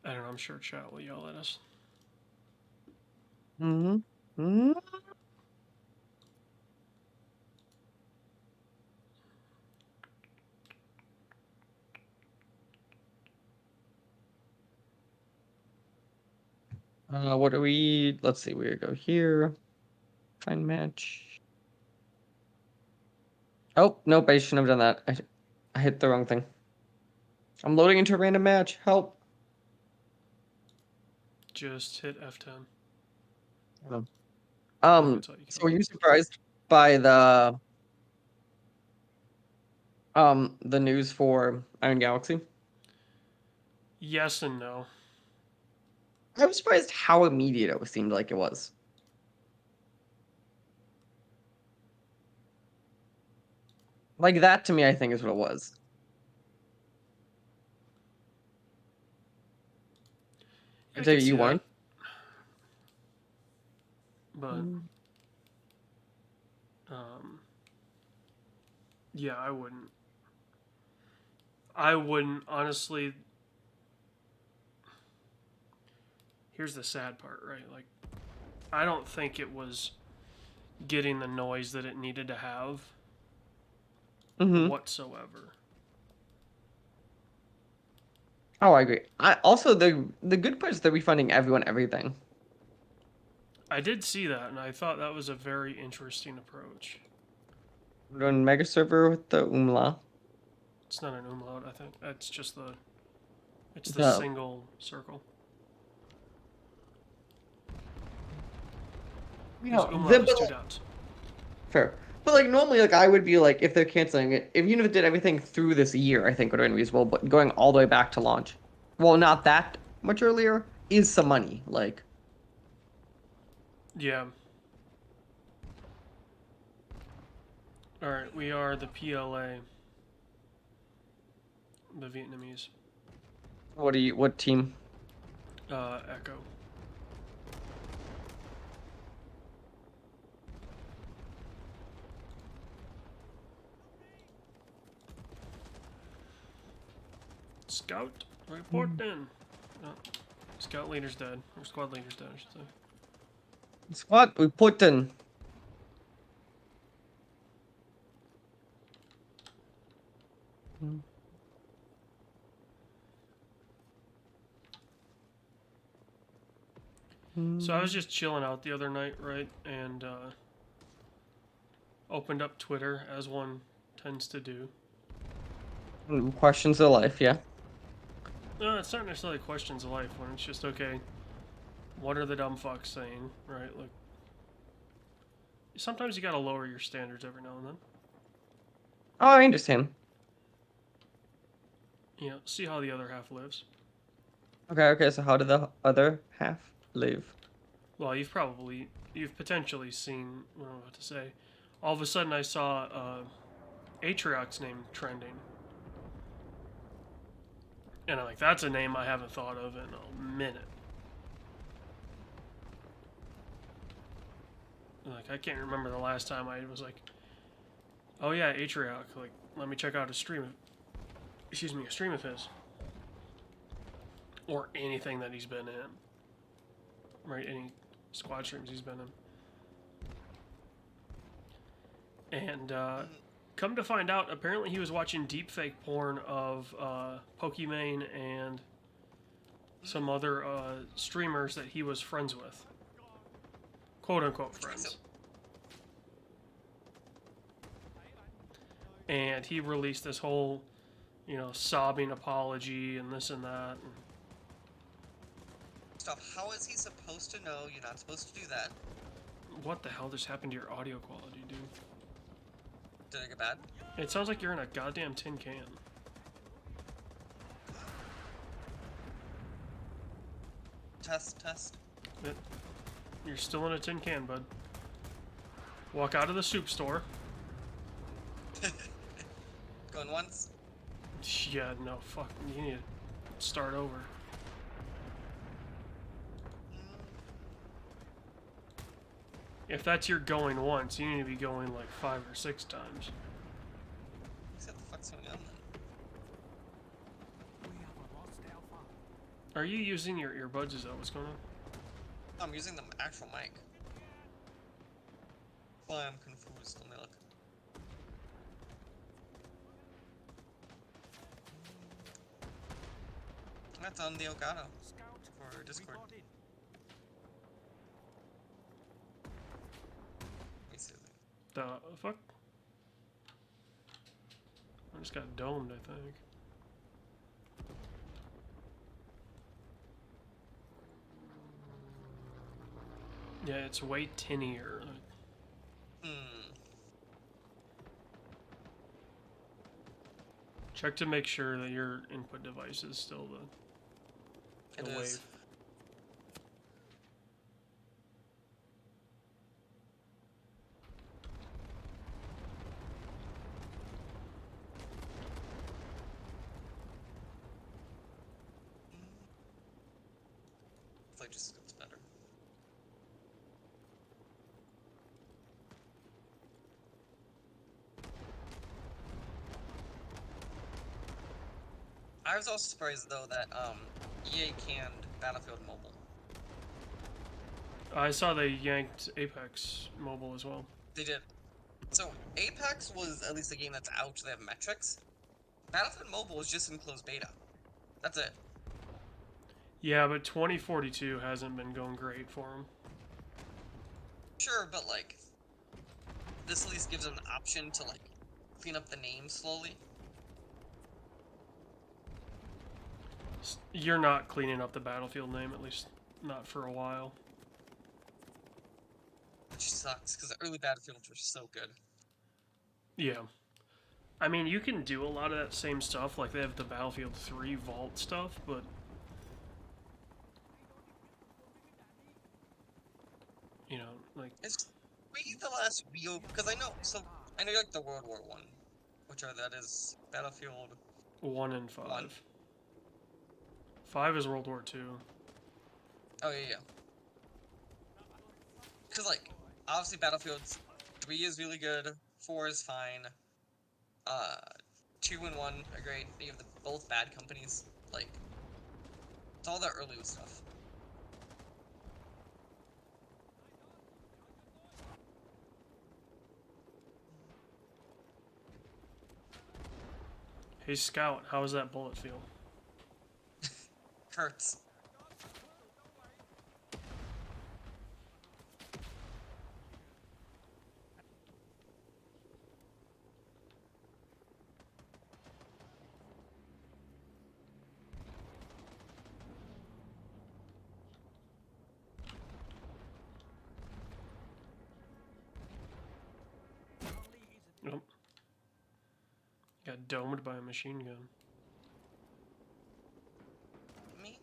I don't know, I'm sure chat will yell at us. Mm-hmm. Mm-hmm. What do we... Let's see, we go here. Find match. Oh, nope, I shouldn't have done that. I hit the wrong thing. I'm loading into a random match. Help. Just hit F10. Oh. That's all you So can were do. you surprised by the news for Iron Galaxy? Yes and no. I was surprised how immediate it seemed like it was. Like that to me, I think is what it was. I Yeah, I tell could you, see you that. weren't. But um, yeah, I wouldn't. I wouldn't honestly. Here's the sad part, right? Like, I don't think it was getting the noise that it needed to have Mm-hmm. whatsoever. Oh, I agree. I also the good part is they're refunding everyone everything. I did see that, and I thought that was a very interesting approach. We're doing mega server with the Umla. It's not an umlaut, I think. It's just the. It's the The single circle. Because umlaut is two but dots. fair. But like normally, like I would be like if they're canceling it, if even if it did everything through this year, I think would have been reasonable. But going all the way back to launch, well, not that much earlier, is some money. Like, Yeah. Alright, we are the PLA. The Vietnamese. what team? Echo. Scout, report in. No, scout leader's dead. Or squad leader's dead, I should say. Squad we put in. So I was just chilling out the other night, right? And opened up Twitter, as one tends to do. Questions of life, yeah. No, it's not necessarily questions of life when it's just, okay, what are the dumb fucks saying, right? Like, sometimes you gotta lower your standards every now and then. Oh, I understand. You know, see how the other half lives. Okay. So how did the other half live? Well, you've potentially seen what I'm about to say. All of a sudden, I saw Atriox's name trending, and I'm like, that's a name I haven't thought of in a minute. Like, I can't remember the last time I was like, oh yeah, Atriox. Like, let me check out a stream. A stream of his, or anything that he's been in. Right, any squad streams he's been in. And come to find out, apparently he was watching deepfake porn of Pokimane and some other streamers that he was friends with. Quote unquote friends. And he released this whole, sobbing apology and this and that. Stop. How is he supposed to know you're not supposed to do that? What the hell just happened to your audio quality, dude? Did it get bad? It sounds like you're in a goddamn tin can. Test. You're still in a tin can, bud. Walk out of the soup store. Going once? Yeah, no, fuck. You need to start over. If that's your going once, you need to be going like 5 or 6 times. What the fuck's going on then? Are you using your earbuds? Is that what's going on? I'm using the actual mic. Why I'm confused. Let me look. That's on the Elgato for Discord. Let me see. The fuck? I just got domed, I think. Yeah, it's way tinnier. Check to make sure that your input device is still the It wave. is. Hopefully, just gets better. I was also surprised though that EA canned Battlefield Mobile. I saw they yanked Apex Mobile as well. They did. So Apex was at least a game that's out. They have metrics. Battlefield Mobile was just in closed beta. That's it. Yeah, but 2042 hasn't been going great for them. Sure, but like, this at least gives them an option to like clean up the name slowly. You're not cleaning up the Battlefield name, at least not for a while. Which sucks, because the early Battlefields were so good. Yeah. I mean, you can do a lot of that same stuff, like they have the Battlefield 3 Vault stuff, but... You know, like... It's maybe the last real, because I know you like the World War One, that is Battlefield 1 and 5. 1. 5 is World War II. Oh yeah. Because like, obviously Battlefield 3 is really good, 4 is fine, 2 and 1 are great. You have both bad companies. Like, it's all the early stuff. Hey Scout, how does that bullet feel? Hurts. Nope. Got domed by a machine gun. Me?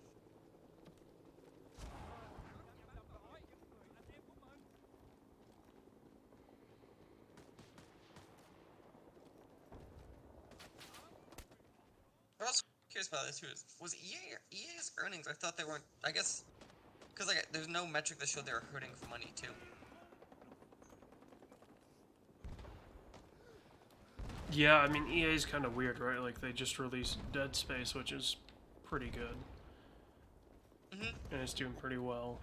I was curious about this too. Was EA's earnings? I thought they weren't. I guess because like there's no metric that showed they were hurting for money too. Yeah, I mean, EA's kind of weird, right? Like, they just released Dead Space, which is pretty good. And it's doing pretty well.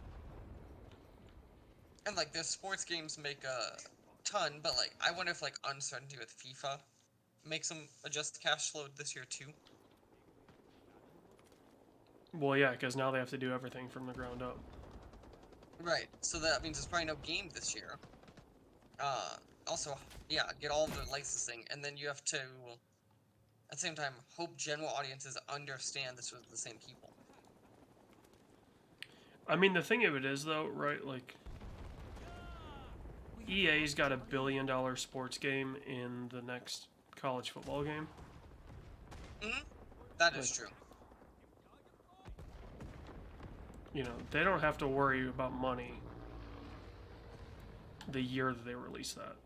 And like their sports games make a ton, but like I wonder if like uncertainty with FIFA makes them adjust cash flow this year too. Well, yeah, because now they have to do everything from the ground up. Right. So that means there's probably no game this year. Also, yeah, get all of the licensing, and then you have to, at the same time, hope general audiences understand this was the same people. I mean, the thing of it is, though, right, like, EA's got $1 billion sports game in the next college football game. That is true. You know, they don't have to worry about money the year that they release that.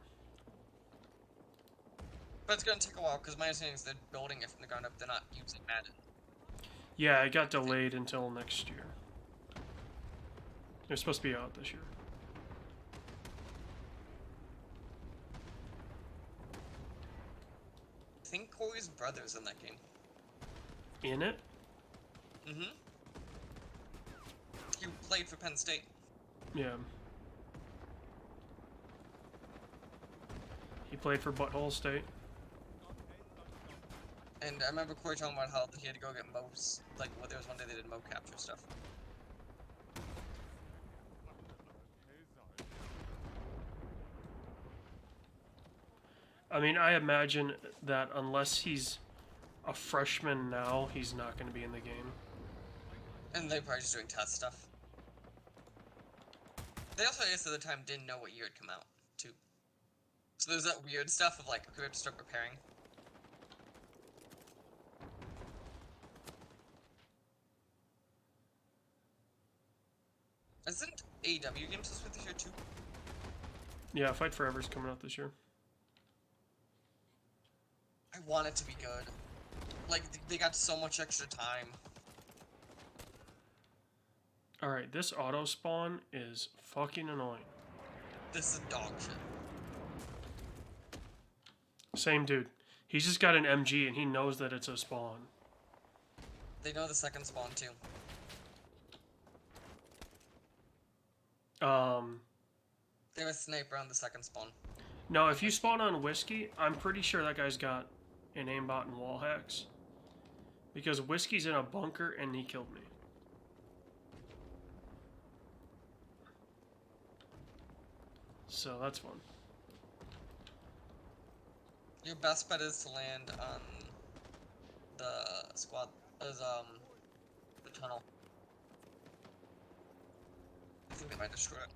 But it's gonna take a while, because my understanding is they're building it from the ground up, they're not using Madden. Yeah, it got delayed until next year. They're supposed to be out this year. I think Corey's brother's in that game. In it? He played for Penn State. Yeah. He played for Butthole State. And I remember Corey talking about how he had to go get mows. Like, well, there was one day they did mow capture stuff. I mean, I imagine that unless he's a freshman now, he's not going to be in the game. And they're probably just doing test stuff. They also, I guess, at the time didn't know what year it'd come out, too. So there's that weird stuff of, like, okay, we have to start preparing. Isn't AEW games supposed to be this year, too? Yeah, Fight Forever's coming out this year. I want it to be good. Like, they got so much extra time. Alright, this auto spawn is fucking annoying. This is dog shit. Same dude. He's just got an MG and he knows that it's a spawn. They know the second spawn, too. They have a sniper on the second spawn. No, if you spawn on Whiskey, I'm pretty sure that guy's got an aimbot and wall hacks. Because Whiskey's in a bunker and he killed me. So that's fun. Your best bet is to land on the squad, the tunnel. I think they might destroy it.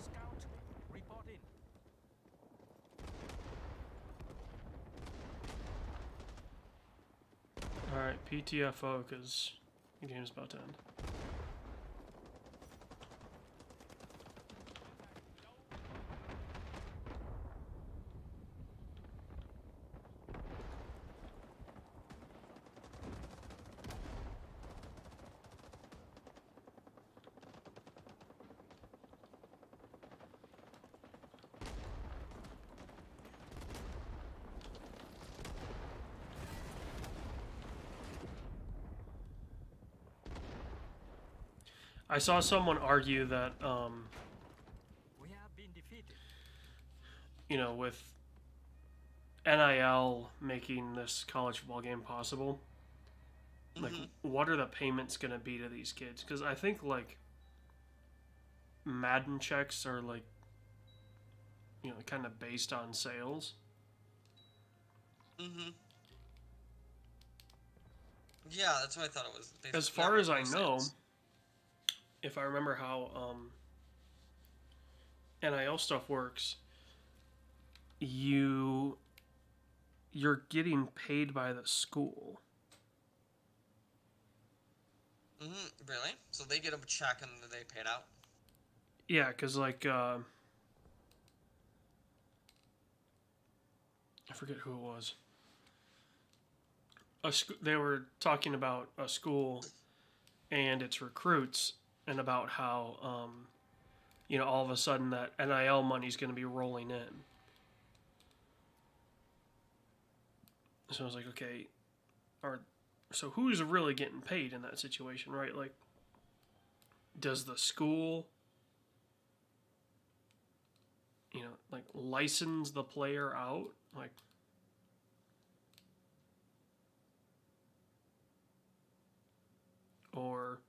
Scout, report in. Alright, PTFO, because the game's about to end. I saw someone argue that, We have been defeated. you know, with NIL making this college football game possible, like, what are the payments going to be to these kids? Because I think, like, Madden checks are, like, you know, kind of based on sales. Yeah, that's what I thought it was. As far as I know, if I remember how NIL stuff works, you're getting paid by the school. Really? So they get a check and then they pay it out? Yeah, because, like, I forget who it was. They were talking about a school and its recruits and about how, you know, all of a sudden that NIL money is going to be rolling in. So I was like, okay, so who's really getting paid in that situation, right? Like, does the school, you know, like, license the player out? Like, or,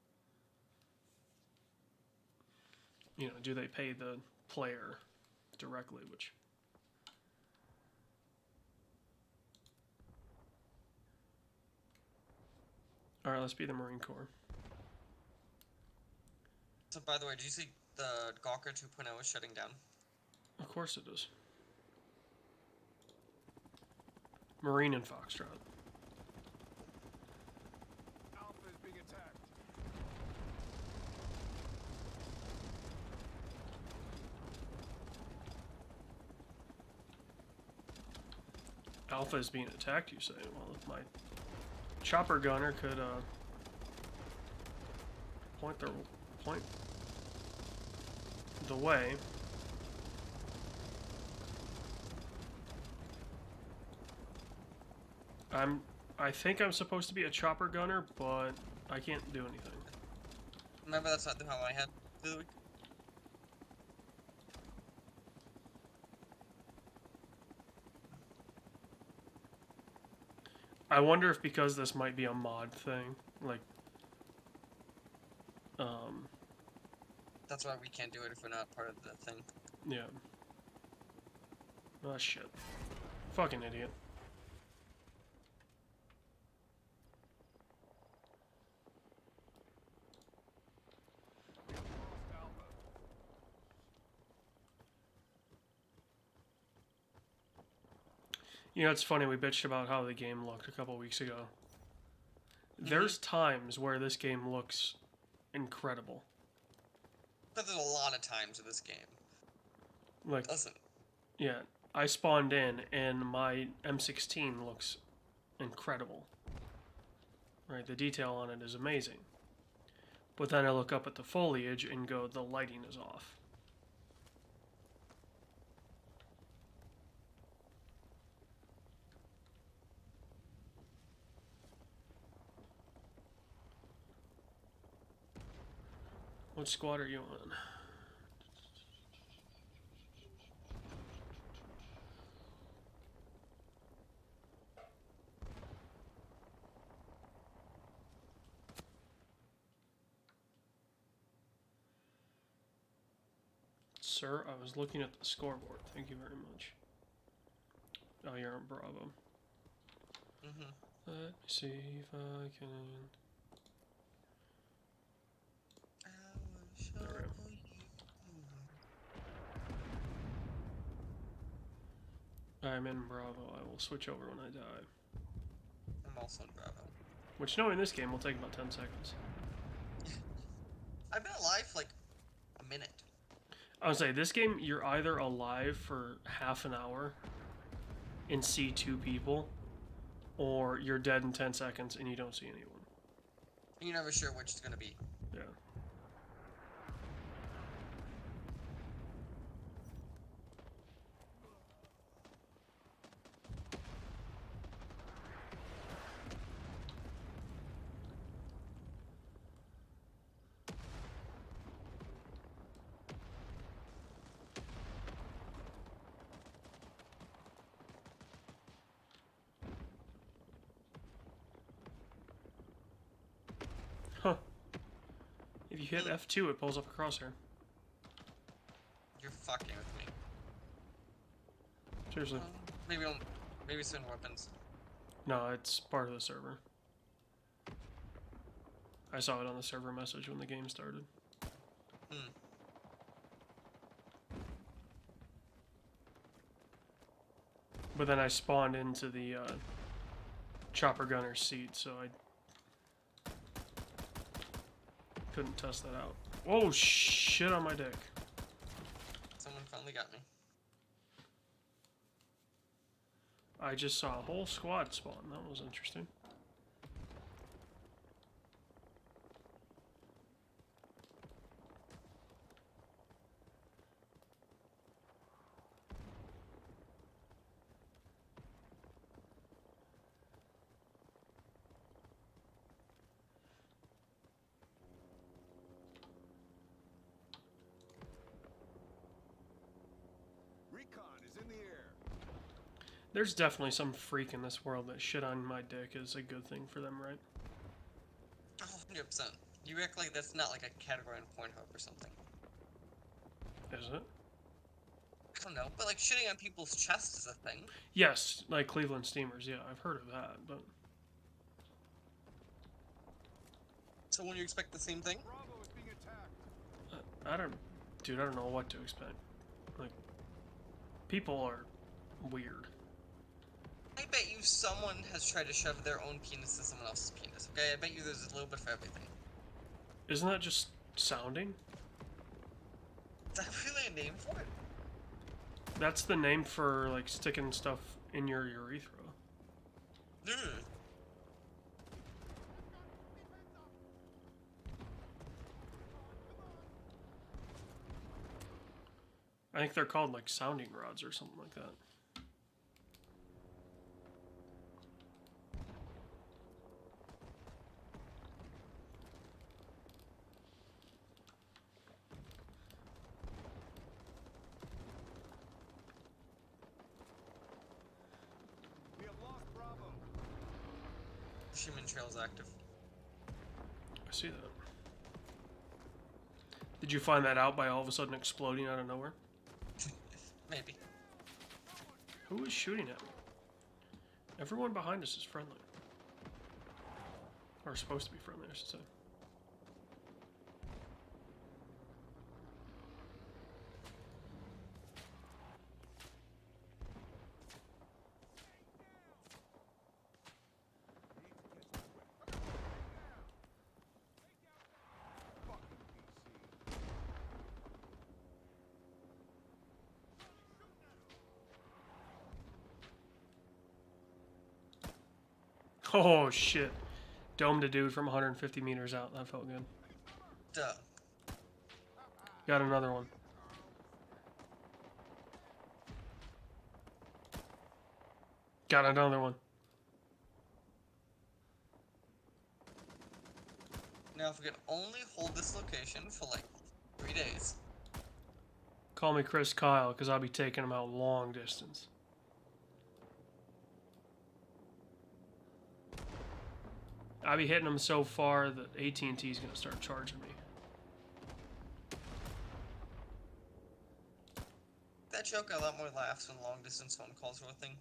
you know, do they pay the player directly, which... Alright, let's be the Marine Corps. So, by the way, did you see the Gawker 2.0 is shutting down? Of course it is. Marine and Foxtrot. Alpha is being attacked. Alpha is being attacked, you say? Well, if my chopper gunner could point the way. I'm I think I'm supposed to be a chopper gunner, but I can't do anything. Remember, that's not how I had the other week. I wonder if because this might be a mod thing, like, That's why we can't do it if we're not part of the thing. yeah. Oh shit. Fucking idiot. You know, it's funny, we bitched about how the game looked a couple weeks ago. There's times where this game looks incredible. But there's a lot of times in this game. Like, Doesn't. yeah, I spawned in and my M16 looks incredible. Right, the detail on it is amazing. But then I look up at the foliage and go, the lighting is off. What squad are you on? Sir, I was looking at the scoreboard. Thank you very much. Oh, you're on Bravo. Mm-hmm. Let me see if I can... There we go. I'm in Bravo. I will switch over when I die. I'm also in Bravo. Which, knowing this game, will take about 10 seconds. I've been alive for like a minute. I would say, this game, you're either alive for half an hour and see 2 people, or you're dead in 10 seconds and you don't see anyone. You're never sure which it's gonna be. Yeah. Huh. If you hit F2, it pulls up a crosshair. You're fucking with me. Seriously. Maybe certain weapons. No, it's part of the server. I saw it on the server message when the game started. Hmm. But then I spawned into the chopper gunner seat, so I couldn't test that out. Whoa, shit on my dick. Someone finally got me. I just saw a whole squad spawn. That was interesting. Recon is in the air. There's definitely some freak in this world that shit on my dick is a good thing for them, right? Oh, 100%. You act like that's not like a category on Pornhub or something. Is it? I don't know, but like shitting on people's chests is a thing. Yes, like Cleveland Steamers. Yeah, I've heard of that, but So when you expect the same thing? Bravo is being attacked. I don't, dude. I don't know what to expect. Like, people are weird. I bet you someone has tried to shove their own penis in someone else's penis, okay? I bet you there's a little bit for everything. Isn't that just sounding? Is that really a name for it? That's the name for like sticking stuff in your urethra. Ugh. I think they're called like sounding rods or something like that. Chi Minh Trail's active. I see that. Did you find that out by all of a sudden exploding out of nowhere? Maybe. Who is shooting at me? Everyone behind us is friendly. Or supposed to be friendly, I should say. Oh shit. Domed a dude from 150 meters out. That felt good. Duh. Got another one. Got another one. Now, if we can only hold this location for like 3 days. Call me Chris Kyle, because I'll be taking him out long distance. I'll be hitting him so far that AT&T is going to start charging me. That joke got a lot more laughs when long distance phone calls were a thing.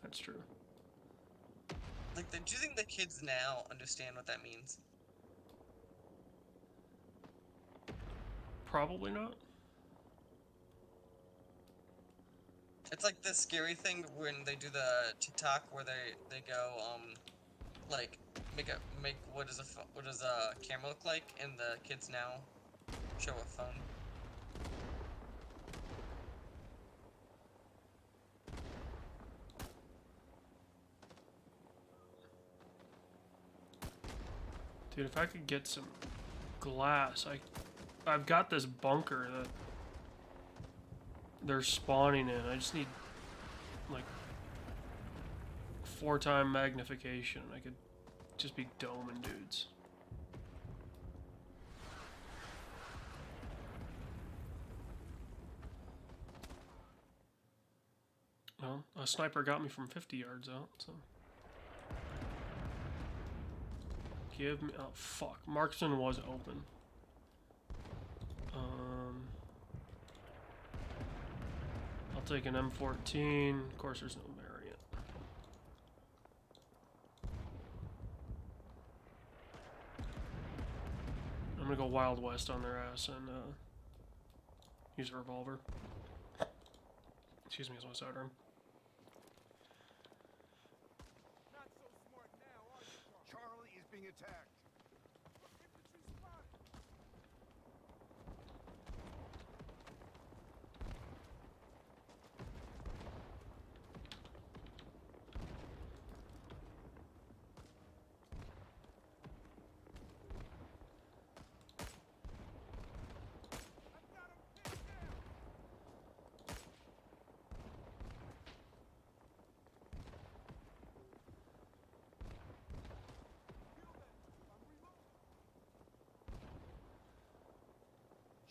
That's true. Like, do you think the kids now understand what that means? Probably not. It's like the scary thing when they do the TikTok where they go like make what does a camera look like, and the kids now show a phone. Dude, if I could get some glass, I've got this bunker that they're spawning in. I just need like 4-time magnification. I could just be doming dudes. Well, a sniper got me from 50 yards out, so. Give me. Oh, fuck. Marksman was open. I'll take an M14. Of course, there's no variant. I'm gonna go Wild West on their ass and use a revolver. Excuse me, as my sidearm. Not so smart now, are you, Charlie? Charlie is being attacked. Infantry spotted. I've got him pinned down.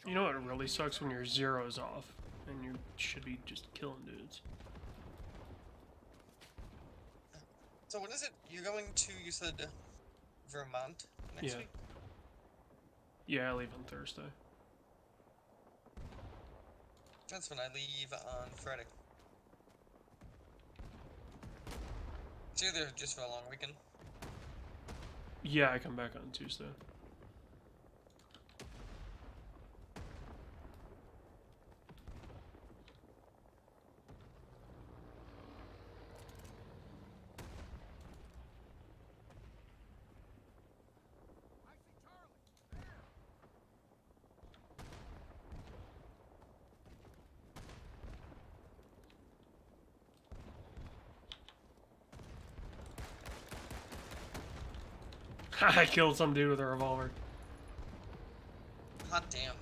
You know what really sucks when your zero's off and you should be just killing dudes. So what is it? You're going to, you said, Vermont next Yeah. week? Yeah, I leave on Thursday. That's when I leave on Friday. So you're there just for a long weekend? Yeah, I come back on Tuesday. I see Charlie. There. I killed some dude with a revolver. Hot damn.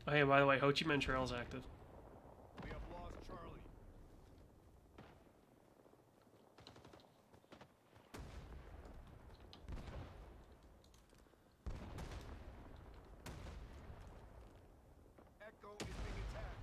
Oh, hey, by the way, Ho Chi Minh Trail's active. We have lost Charlie. Echo is being attacked.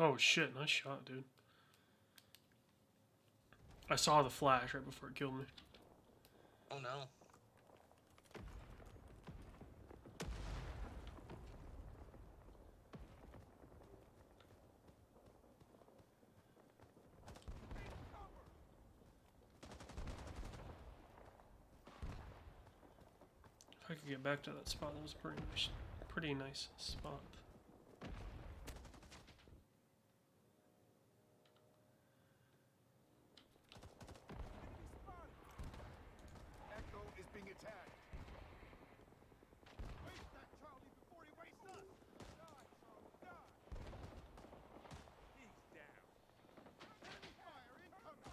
Oh shit, nice shot, dude. I saw the flash right before it killed me. Oh no. If I could get back to that spot, that was a pretty nice spot. Echo is being attacked. Waste that Charlie before he wastes us. Die, Charlie, die. He's down. Enemy fire incoming.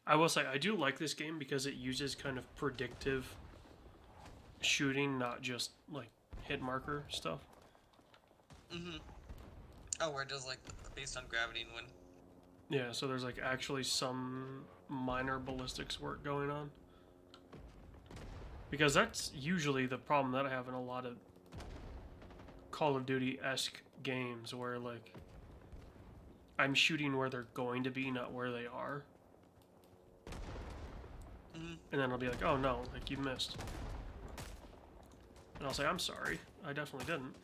I will say, I do like this game because it uses kind of predictive shooting, not just like hit marker stuff. Mm-hmm. Oh, where it does like based on gravity and wind. Yeah, so there's like actually some minor ballistics work going on. Because that's usually the problem that I have in a lot of Call of Duty-esque games where like I'm shooting where they're going to be, not where they are. Mm-hmm. And then I'll be like, oh no, like you missed. And I'll say, I'm sorry, I definitely didn't.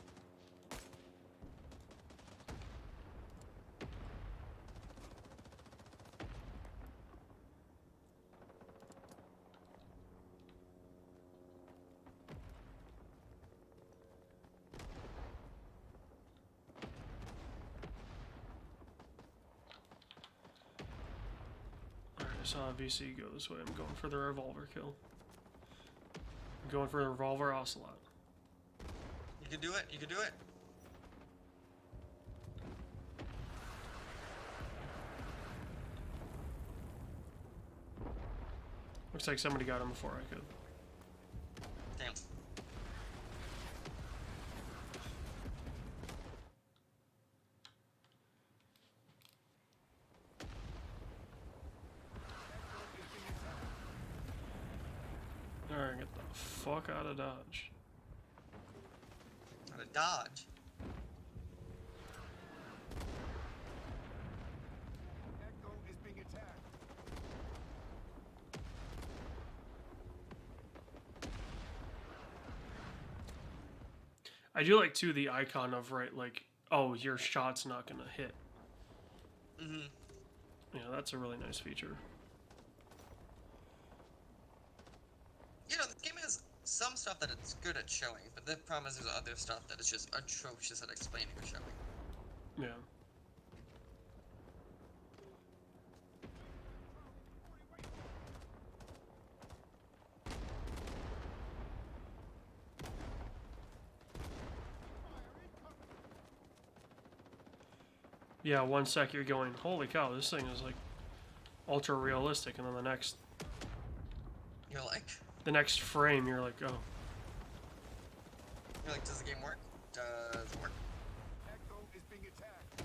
Alright, I saw a VC go this way. I'm going for the revolver kill. I'm going for the revolver ocelot. You can do it. You can do it. Looks like somebody got him before I could. Damn. Alright, get the fuck out of Dodge. How to dodge. Echo is being attacked. I do like too the icon of right, like, oh, your shot's not gonna hit. Mm-hmm. Yeah, that's a really nice feature. You know, this game has some stuff that it's good at showing, but the problem is there's other stuff that is just atrocious at explaining or showing. Yeah. Yeah, 1 sec you're going, holy cow, this thing is like ultra realistic, and then You're like, the next frame you're like, oh. does the game work? Does it work? Echo is being attacked.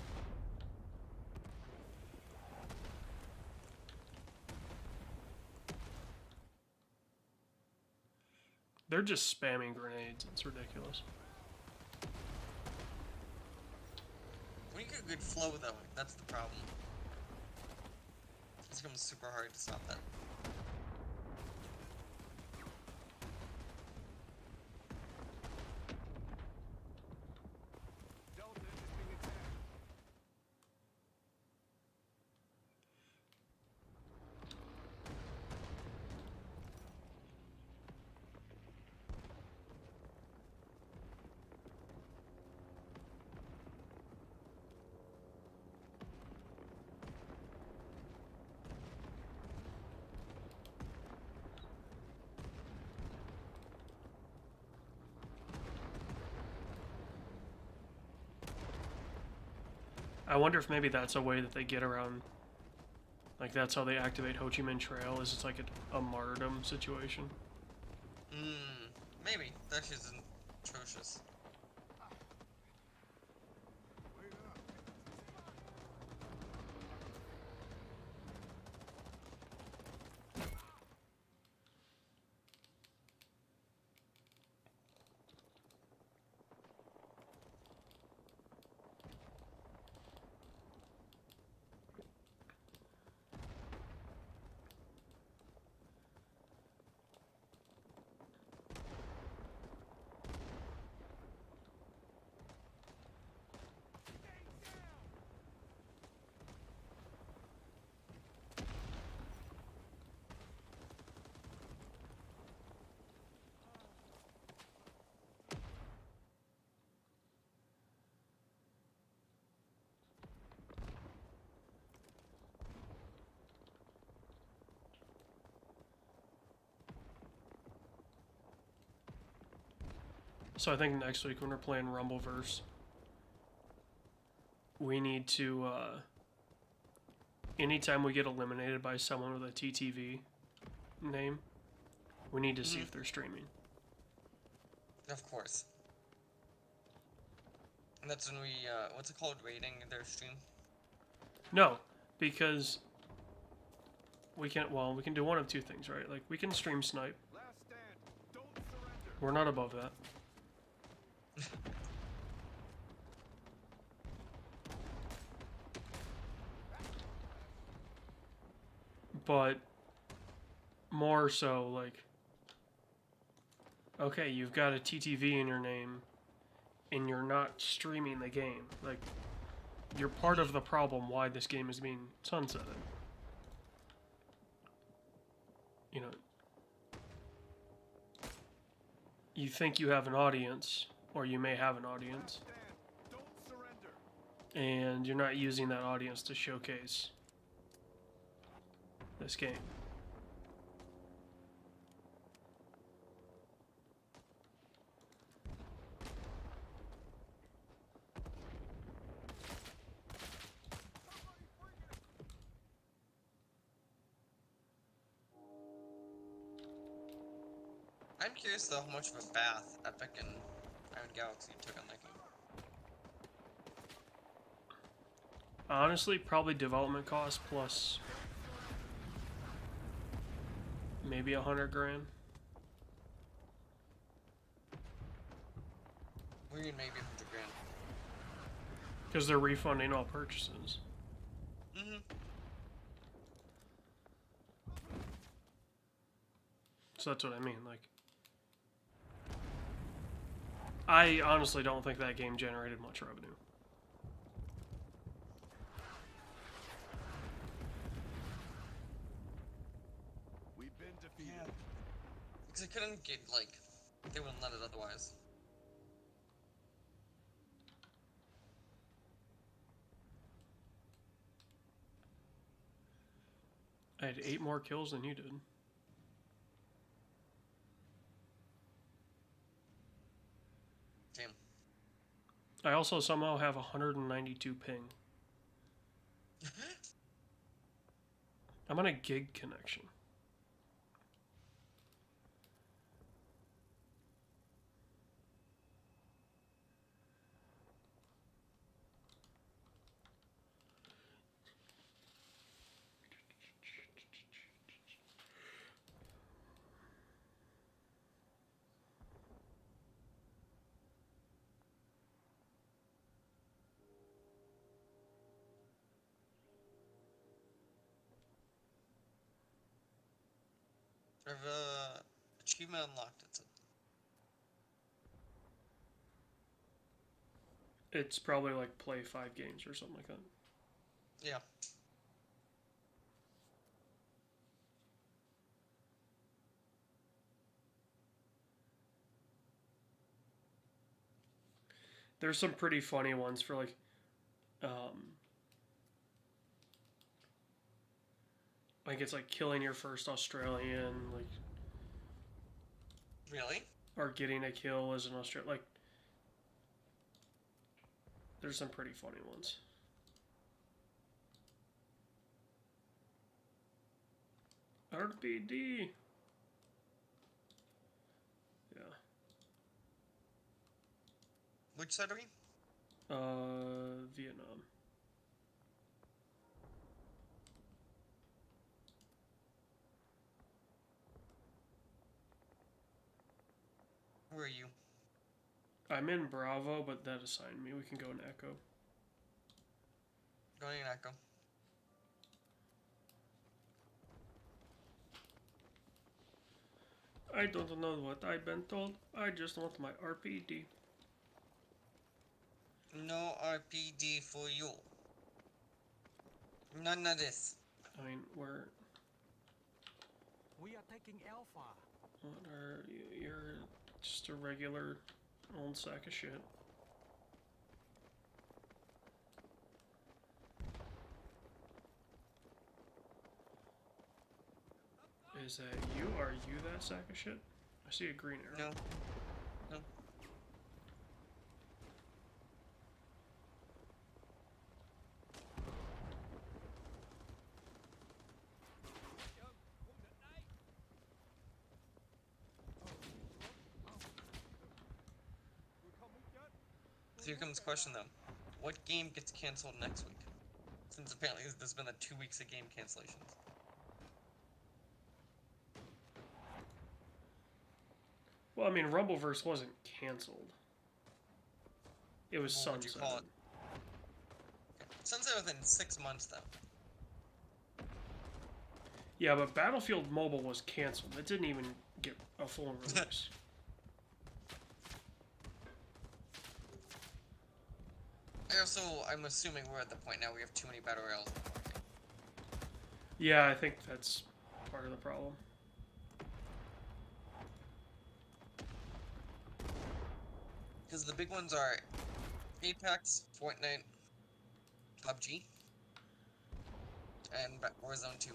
They're just spamming grenades, it's ridiculous. When you get a good flow though, that's the problem. It's become super hard to stop that. Delta is being attacked. I wonder if maybe that's a way that they get around, like that's how they activate Ho Chi Minh Trail, is it's like a martyrdom situation. Maybe. That shit's atrocious. Wait up. So I think next week when we're playing Rumbleverse, we need to, anytime we get eliminated by someone with a TTV name, we need to see if they're streaming. Of course. And that's when we, what's it called, rating their stream? No, because we can do one of two things, right? Like, we can stream snipe. Last stand. Don't surrender. We're not above that. But more so, like, okay, you've got a TTV in your name and you're not streaming the game. Like, you're part of the problem why this game is being sunsetted. You know, you think you have an audience, or you may have an audience, Stand. Don't surrender. and you're not using that audience to showcase this game. I'm curious though how much of a bath Epic and Iron Galaxy took on that game. Honestly, probably development cost plus maybe $100 grand. We need maybe 100 grand. Because they're refunding all purchases. Mm-hmm. So that's what I mean. Like, I honestly don't think that game generated much revenue. We've been defeated. Yeah. Because they couldn't get, like, they wouldn't let it otherwise. I had 8 more kills than you did. Damn. I also somehow have 192 ping. I'm on a gig connection. I've, achievement unlocked, it said. It's probably like play 5 games or something like that. Yeah. There's some pretty funny ones for like it's like killing your first Australian, like, Really? or getting a kill as an Australian. Like, there's some pretty funny ones. RPD. Yeah. Which side are we? Vietnam. Where are you? I'm in Bravo, but that assigned me. We can go in Echo. Going in Echo. I don't know what I've been told. I just want my RPD. No RPD for you. None of this. I mean, we're... We are taking Alpha. What are you? You're just a regular old sack of shit. Is that you? Are you that sack of shit? I see a green arrow. No. No. So here comes the question though. What game gets canceled next week? Since apparently there's been 2 weeks of game cancellations. Well, I mean, Rumbleverse wasn't canceled. It was What would you sunset. call it? Sunset within 6 months though. Yeah, but Battlefield Mobile was canceled. It didn't even get a full release. I'm assuming we're at the point now we have too many battle royales in the market. Yeah, I think that's part of the problem. Because the big ones are Apex, Fortnite, PUBG, and Warzone 2.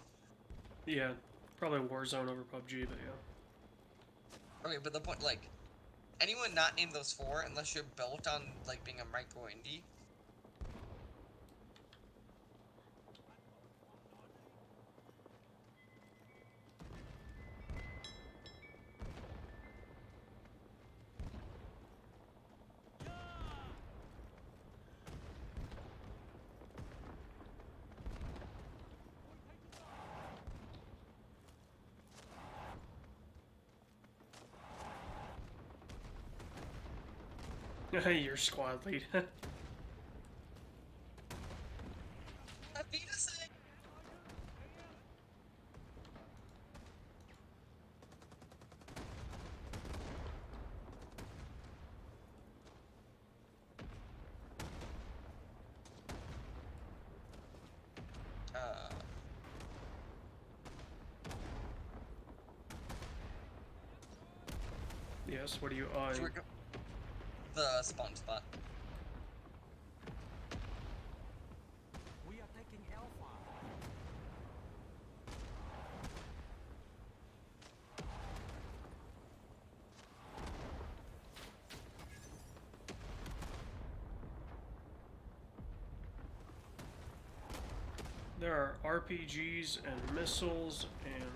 Yeah, probably Warzone over PUBG, but yeah. Okay, but the point, like, anyone not named those 4, unless you're built on, like, being a micro indie, Your squad lead. that'd be the same. Yes, what do you Should we go- The spawn spot. We are taking Alpha. There are RPGs and missiles and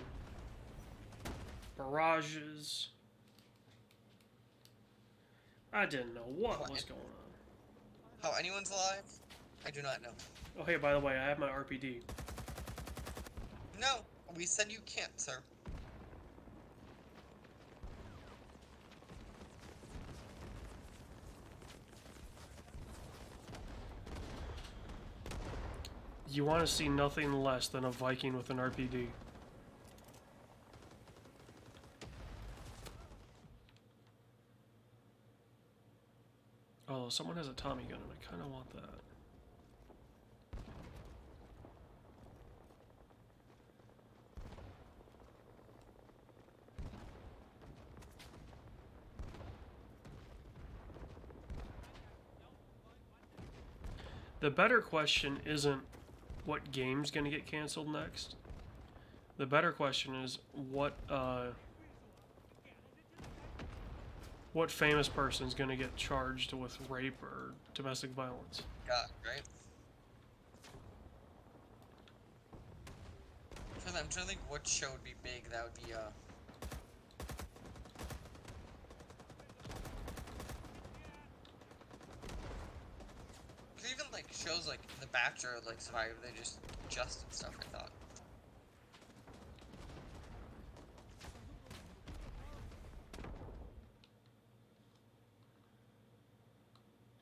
barrages. I didn't know what was going on. How anyone's alive? I do not know. Oh, hey, by the way, I have my RPD. No, we said you can't, sir. You want to see nothing less than a Viking with an RPD. Although someone has a Tommy gun and I kind of want that. The better question isn't what game's gonna get canceled next. The better question is what famous person's gonna get charged with rape or domestic violence. God, right? I'm trying to think what show would be big. That would be Cause even like shows like The Bachelor, like Survivor, they just adjusted stuff. I thought.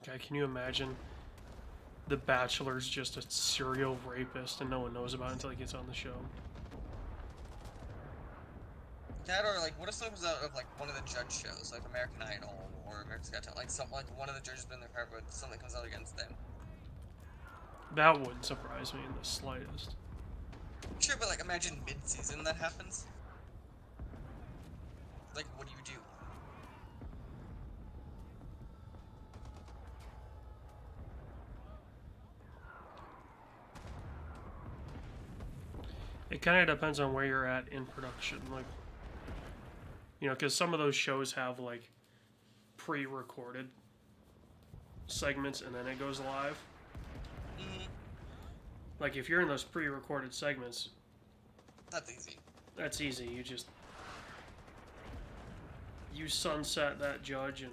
Okay, can you imagine The Bachelor's just a serial rapist and no one knows about it until he gets on the show? That or like, what if something comes out of like one of the judge shows, like American Idol or America's Got Talent, like something like one of the judges been there forever, but something comes out against them. That wouldn't surprise me in the slightest. Sure, but like imagine mid-season that happens. Like, what do you do? It kind of depends on where you're at in production, like, you know, because some of those shows have like pre-recorded segments and then it goes live. Mm-hmm. Like if you're in those pre-recorded segments, That's easy. that's easy. You sunset that judge and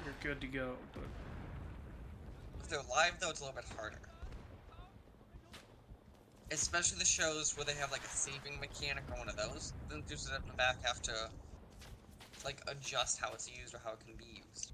you're good to go. But If they're live, though, it's a little bit harder. Especially the shows where they have like a saving mechanic or one of those. Then users in the back have to like adjust how it's used or how it can be used.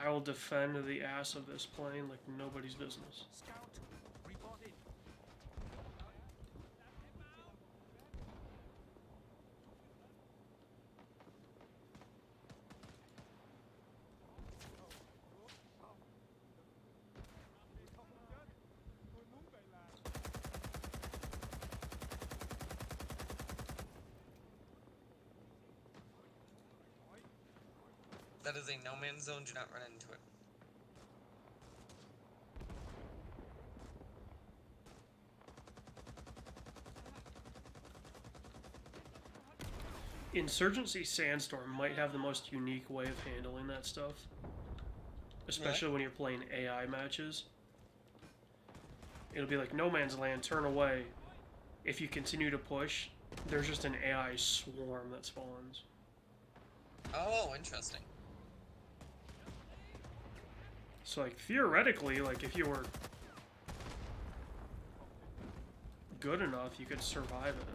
I will defend the ass of this plane like nobody's business. Scout, report in. That is a no man's zone. Do not run into it. Insurgency Sandstorm might have the most unique way of handling that stuff. Especially when you're playing AI matches. It'll be like No Man's Land, turn away. If you continue to push, there's just an AI swarm that spawns. Oh, interesting. So, like, theoretically, like, if you were good enough, you could survive it.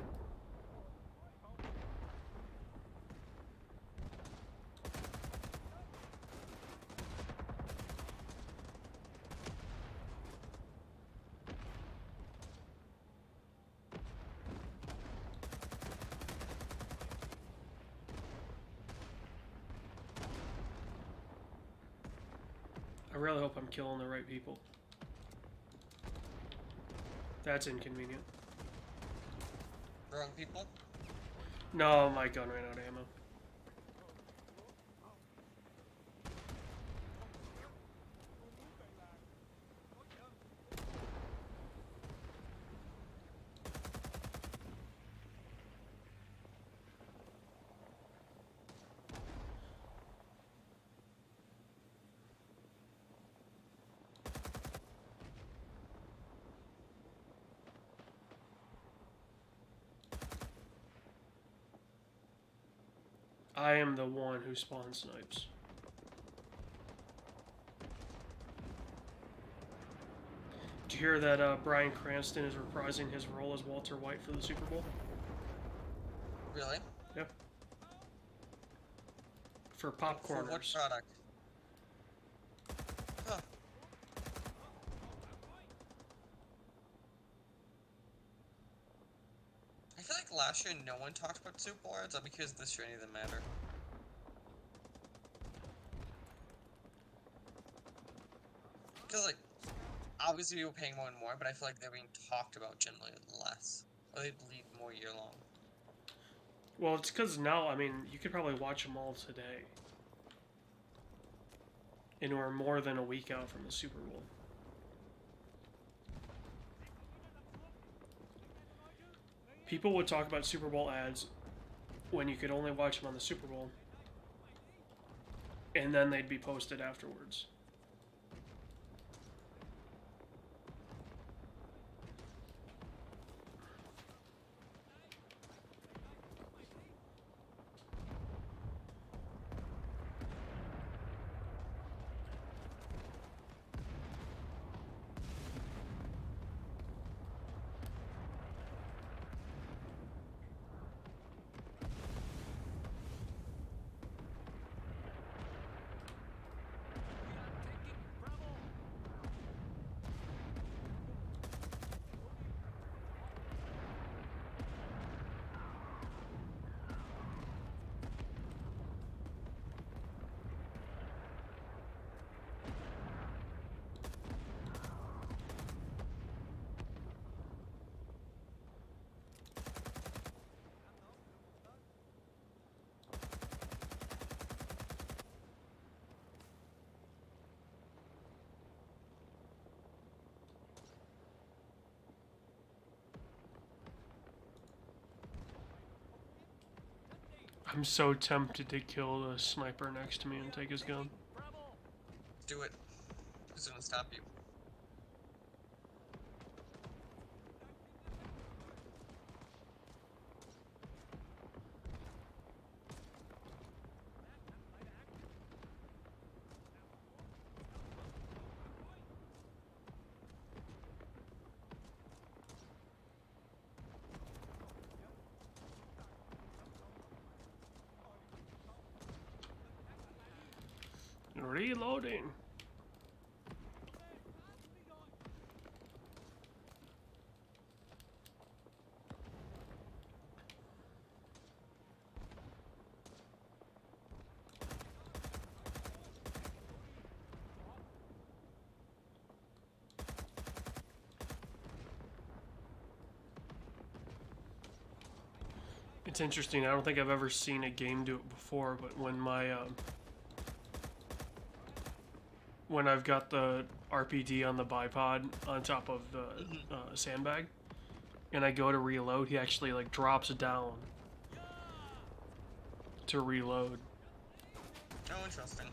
I really hope I'm killing the right people. That's inconvenient. Wrong people? No, my gun ran out of ammo. I am the one who spawn snipes. Did you hear that Bryan Cranston is reprising his role as Walter White for the Super Bowl? Really? Yeah. For For Popcorners. what product? Huh. I feel like last year no one talked about Super Bowl ads, because this year any of them matter. Because, like, obviously people paying more and more, but I feel like they're being talked about generally less. Or they bleed more year long. Well, it's because now, I mean, you could probably watch them all today. And we're more than a week out from the Super Bowl. People would talk about Super Bowl ads when you could only watch them on the Super Bowl. And then they'd be posted afterwards. I'm so tempted to kill the sniper next to me and take his gun. Do it. Who's gonna stop you? Reloading. It's interesting. I don't think I've ever seen a game do it before, but when I've got the RPD on the bipod on top of the sandbag, and I go to reload, he actually like drops down to reload. Oh, interesting.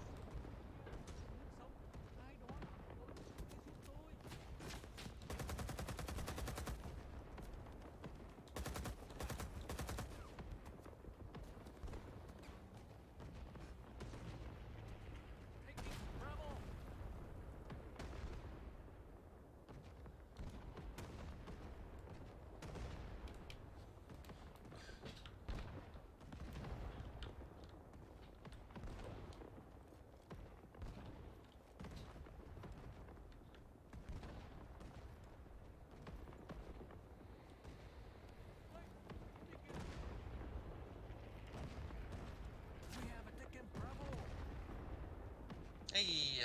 Hey.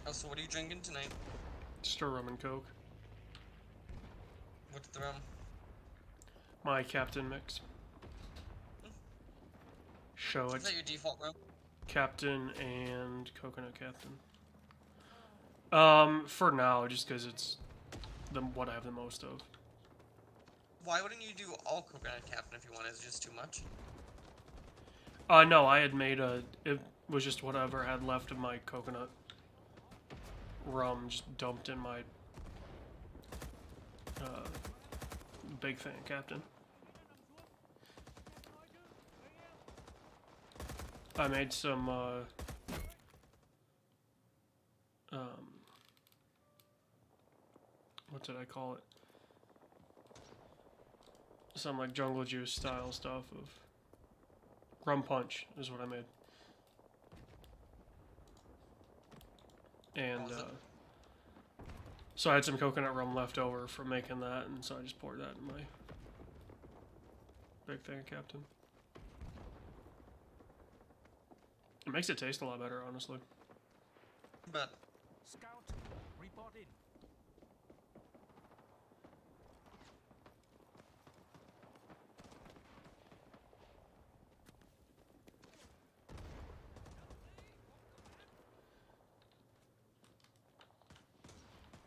Oh, so what are you drinking tonight? Just a rum and coke. What's the rum? My Captain mix. Show Is it. that your default rum? Captain and coconut Captain. For now, just because it's what I have the most of. Why wouldn't you do all coconut captain if you want? Is it just too much? No, I had made it was just whatever I had left of my coconut rum, just dumped in my big fan Captain. I made some what did I call it? Some like jungle juice style stuff of rum punch is what I made. And so I had some coconut rum left over from making that, and so I just poured that in my big fan Captain. It makes it taste a lot better, honestly. But Scout, report in.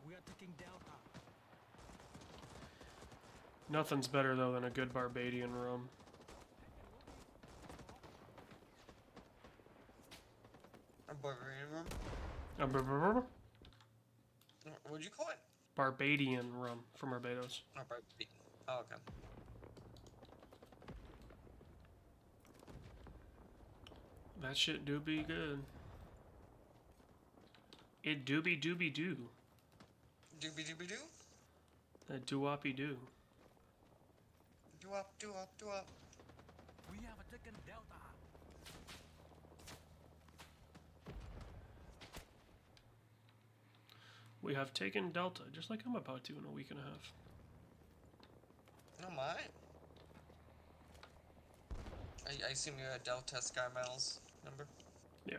We are taking Delta. Nothing's better though than a good Barbadian rum. a Barbarian rum? What'd you call it? Barbadian rum from Barbados. Oh, Barbadian. Oh, okay. That shit do be good. It doobie doobie doo. Doobie doobie doo? That doo-woppy doo. Do up, do up, do up. We have taken Delta. We have taken Delta, just like I'm about to in a week and a half. Oh my. I assume you're a Delta Sky Miles member? Yeah.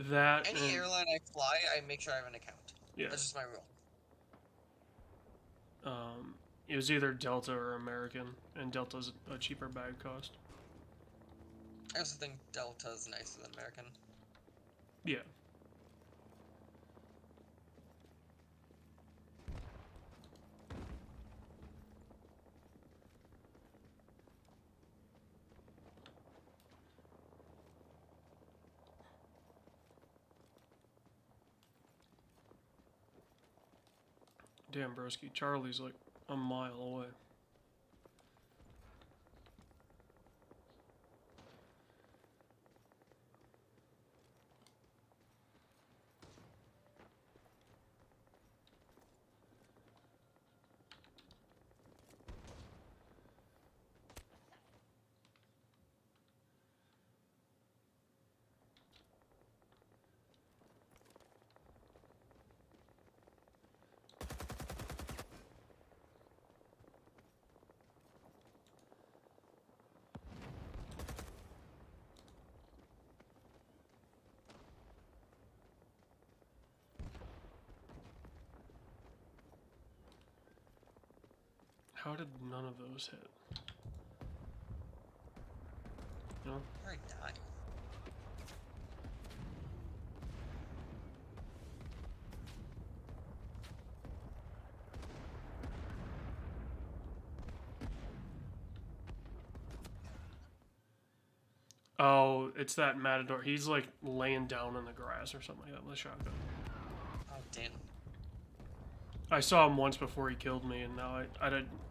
That Any and, airline I fly, I make sure I have an account. yeah. That's just my rule. It was either Delta or American, and Delta's a cheaper bag cost. I also think Delta is nicer than American. Yeah. Damn, broski, Charlie's like a mile away. How did none of those hit? No? Where I die? Oh, it's that Matador. He's like laying down in the grass or something like that with a shotgun. Oh, damn. I saw him once before he killed me, and now I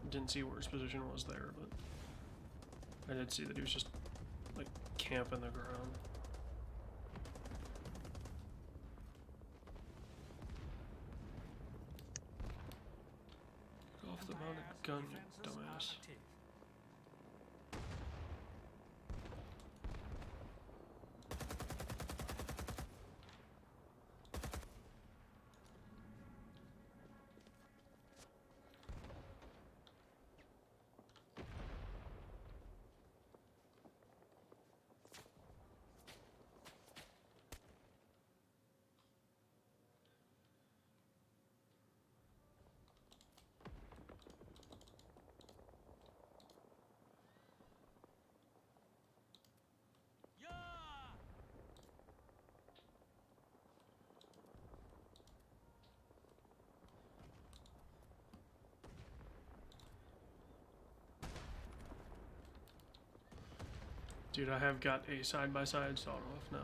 didn't see where his position was there, but I did see that he was just like camping the ground. Get off the mounted gun, you dumbass. Dude, I have got a side-by-side sawed off now.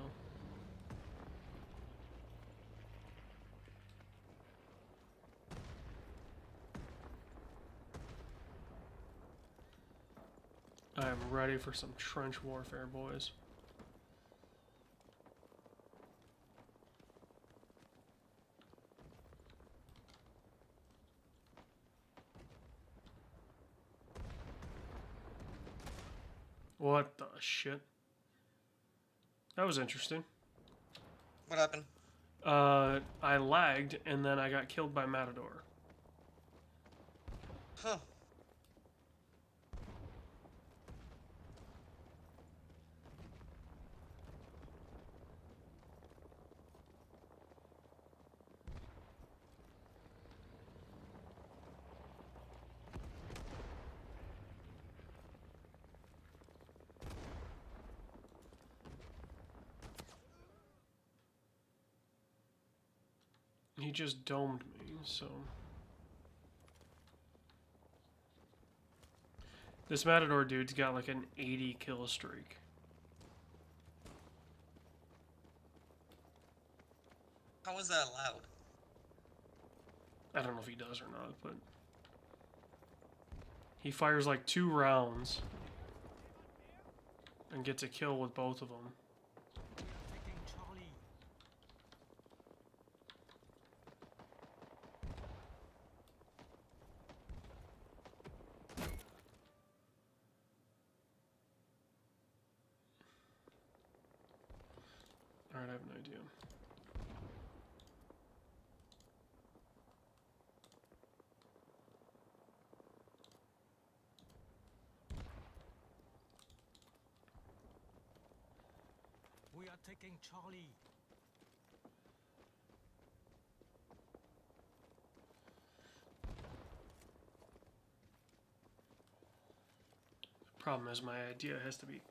I am ready for some trench warfare, boys. What the shit? That was interesting. What happened? I lagged, and then I got killed by Matador. Huh. He just domed me, so... This Matador dude's got like an 80 kill streak. How is that allowed? I don't know if he does or not, but... He fires like 2 rounds and gets a kill with both of them. Alright, I have no idea. We are taking Charlie. Problem is, my idea has to be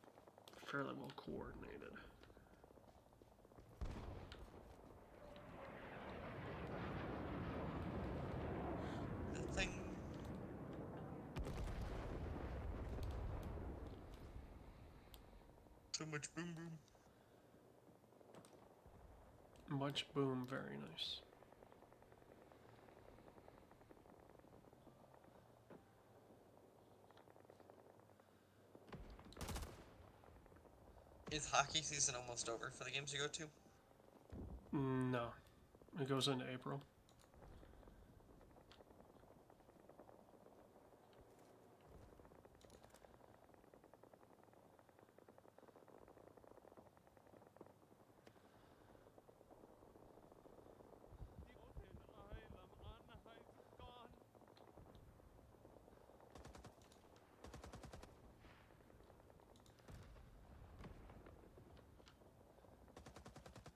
fairly well coordinated. Nothing. So much boom boom. Much boom, very nice. Is hockey season almost over for the games you go to? No, it goes into April.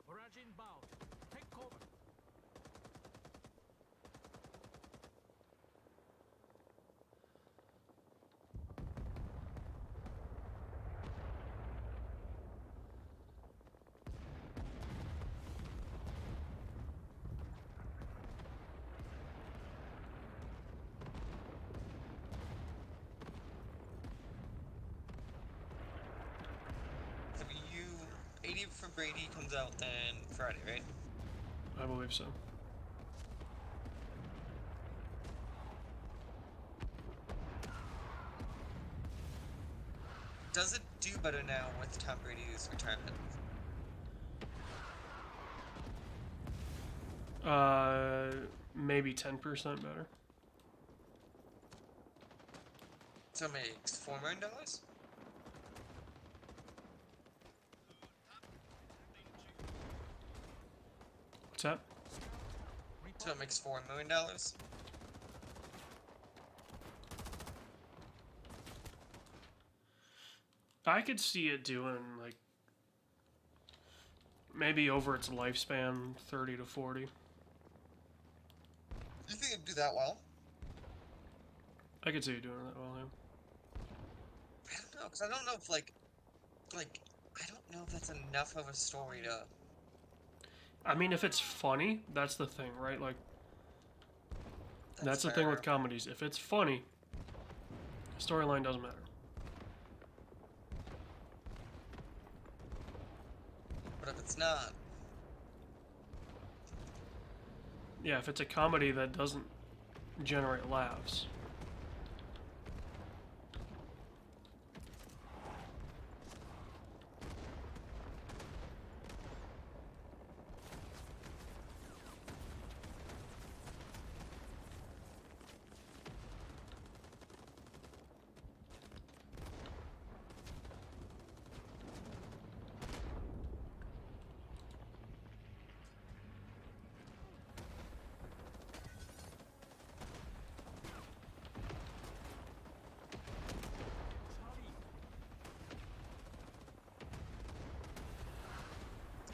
Barrage inbound. Take cover. Have you 80 for Brady comes out then Friday, right? I believe so. Does it do better now with Tom Brady's retirement? Maybe 10% better. So it makes $4 million? What's that? So it makes $4 million? I could see it doing like maybe over its lifespan 30 to 40. You think it'd do that well? I could see it doing that well, yeah. I don't know, because I don't know if like, I don't know if that's enough of a story to. I mean, if it's funny, that's the thing, right? Like, that's the thing with fair. comedies. If it's funny, storyline doesn't matter. But if it's not, Yeah, if it's a comedy that doesn't generate laughs.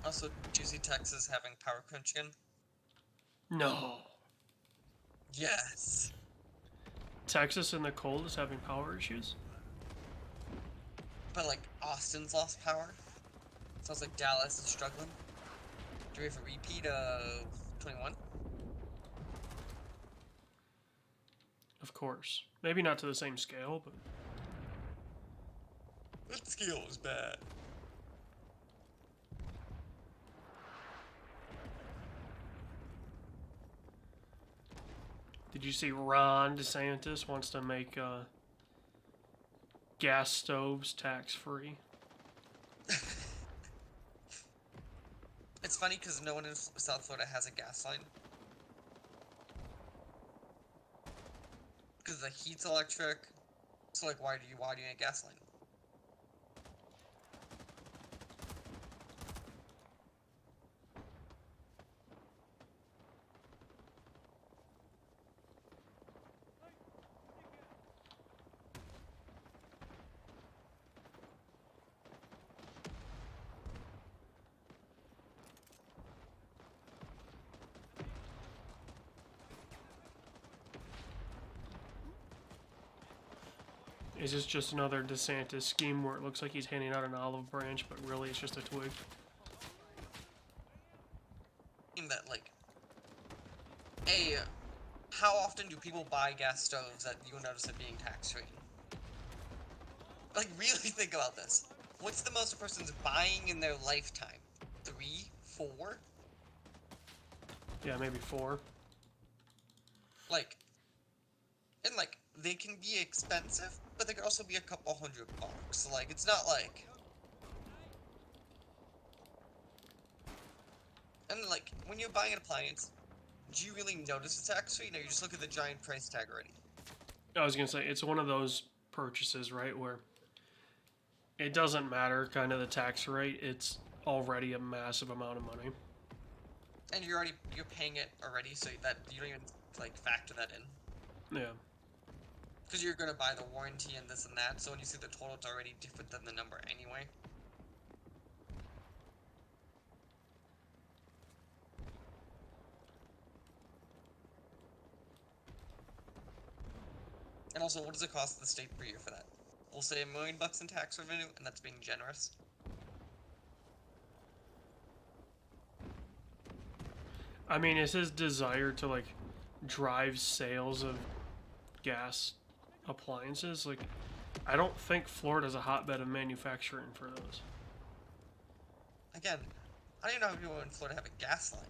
also Juicy Texas having power crunch again. No. Yes. Texas in the cold is having power issues? But like Austin's lost power. Sounds like Dallas is struggling. Do we have a repeat of 21? Of course. Maybe not to the same scale, but That scale is bad. did you see Ron DeSantis wants to make gas stoves tax-free? It's funny because no one in South Florida has a gas line. Because the heat's electric. So like, why do you need a gas line? Is this just another DeSantis scheme where it looks like he's handing out an olive branch, but really it's just a twig? In that, like, how often do people buy gas stoves that you notice it being tax-free? Like, really think about this. What's the most a person's buying in their lifetime? 3? 4? Yeah, maybe 4. Like, and like, they can be expensive, but they could also be a couple $100. Like, it's not like... And like, when you're buying an appliance, do you really notice it's tax-free? No, you just look at the giant price tag already. I was gonna say, it's one of those purchases, right, where it doesn't matter kind of the tax rate, it's already a massive amount of money. And you're paying it already, so that you don't even, like, factor that in. Yeah. Because you're gonna buy the warranty and this and that, so when you see the total, it's already different than the number anyway. And also, what does it cost the state per year for that? We'll say $1 million in tax revenue, and that's being generous. I mean, it's his desire to, like, drive sales of gas appliances. Like, I don't think Florida's a hotbed of manufacturing for those. Again, I don't even know how people in Florida have a gas line.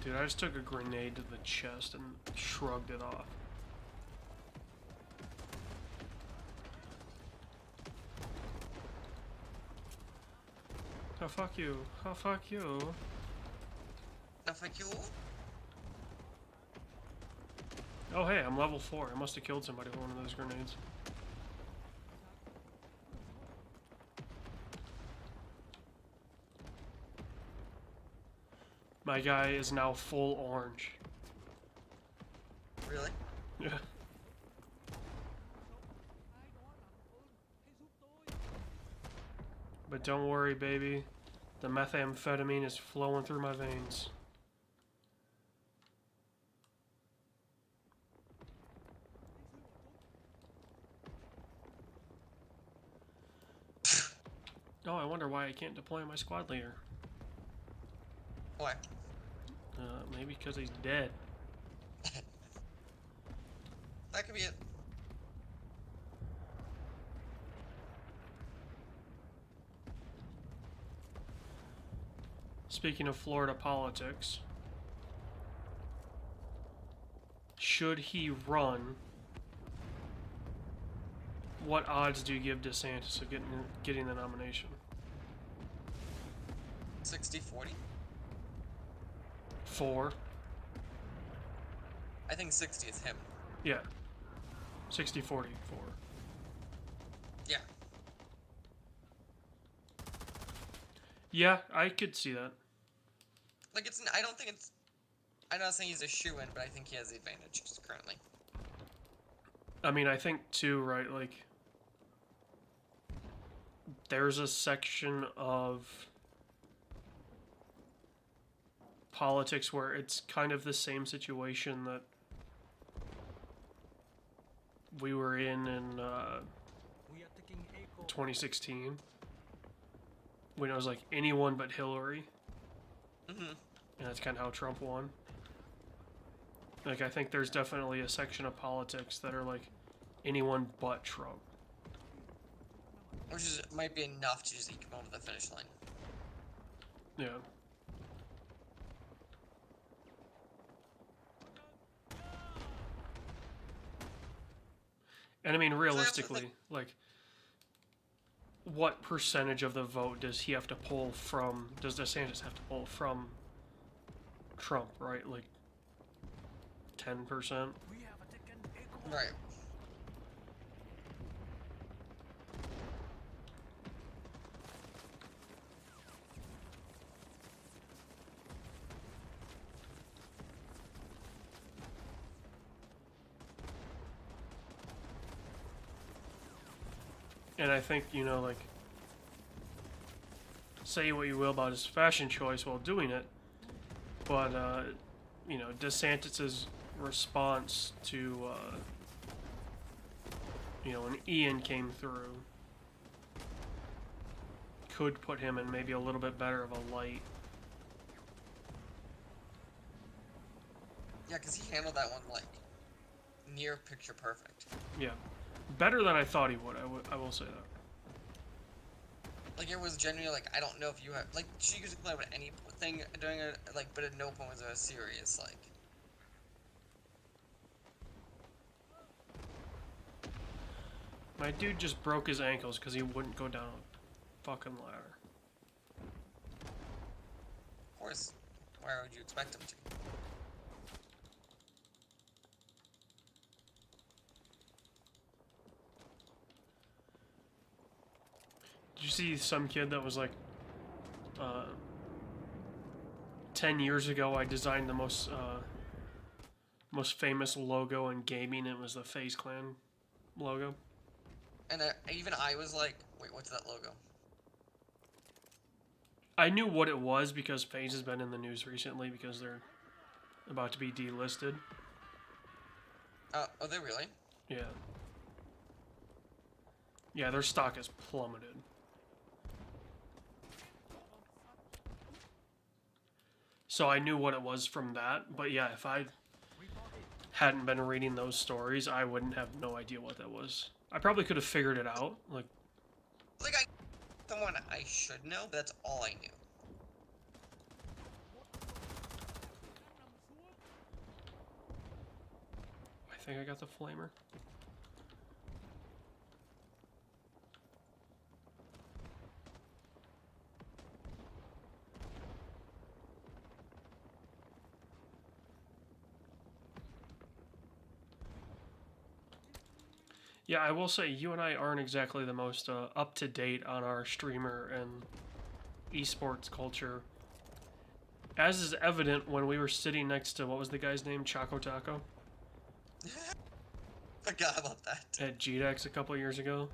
Dude, I just took a grenade to the chest and shrugged it off. Oh, fuck you. Oh, fuck you. Now, fuck you. Oh, hey, I'm level 4. I must have killed somebody with one of those grenades. My guy is now full orange. Really? Yeah. But don't worry, baby. The methamphetamine is flowing through my veins. Oh, I wonder why I can't deploy my squad leader. Why? Maybe because he's dead. That could be it. Speaking of Florida politics, should he run, what odds do you give DeSantis of getting the nomination? 60-40? 4. I think 60 is him. Yeah. 60-40, 4. Yeah. Yeah, I could see that. Like, I don't think it's... I'm not saying he's a shoo-in, but I think he has the advantage currently. I mean, I think too, right, like, there's a section of politics where it's kind of the same situation that we were in We are taking Echo. 2016, when it was like anyone but Hillary, Mm-hmm. and that's kind of how Trump won. Like, I think there's definitely a section of politics that are like anyone but Trump. Which might be enough to just eke him over the finish line. Yeah. And I mean, realistically, like, what percentage of the vote does he have to pull from, does DeSantis have to pull from Trump, right? Like, 10%? We have taken Echo. Right. And I think, you know, like, say what you will about his fashion choice while doing it, but, you know, DeSantis's response to, you know, when Ian came through could put him in maybe a little bit better of a light. Yeah, because he handled that one, like, near picture perfect. Yeah. Better than I thought he would, I will say that. Like, it was genuinely, like, I don't know if you have, like, she could play with anything during it, like, but at no point was it a serious, like. My dude just broke his ankles because he wouldn't go down a fucking ladder. Of course, why would you expect him to? Did you see some kid that was like, 10 years ago I designed the most famous logo in gaming? It was the FaZe Clan logo. And even I was like, wait, what's that logo? I knew what it was because FaZe has been in the news recently because they're about to be delisted. Are they really? Yeah. Yeah, their stock has plummeted. So I knew what it was from that, but yeah, if I hadn't been reading those stories, I wouldn't have no idea what that was. I probably could have figured it out, like, Someone I should know, but that's all I knew. I think I got the flamer. Yeah, I will say you and I aren't exactly the most up to date on our streamer and esports culture. As is evident when we were sitting next to, what was the guy's name? Choco Taco? Forgot about that. At GDEX a couple years ago.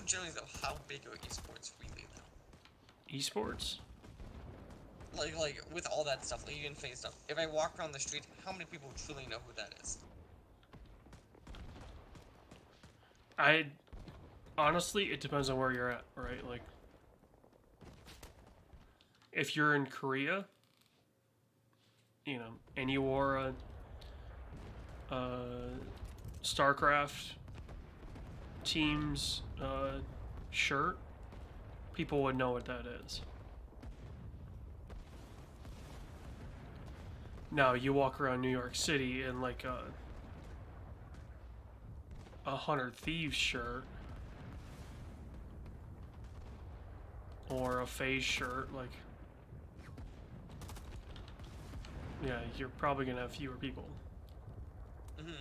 Generally, though, how big are esports really, though? Esports? Like with all that stuff, like even FaZe stuff. If I walk around the street, how many people truly know who that is? Honestly, it depends on where you're at, right? Like, if you're in Korea, you know, and you wore a StarCraft team's shirt, people would know what that is. Now, you walk around New York City in like a 100 Thieves shirt or a FaZe shirt, like, yeah, you're probably gonna have fewer people. Mm-hmm.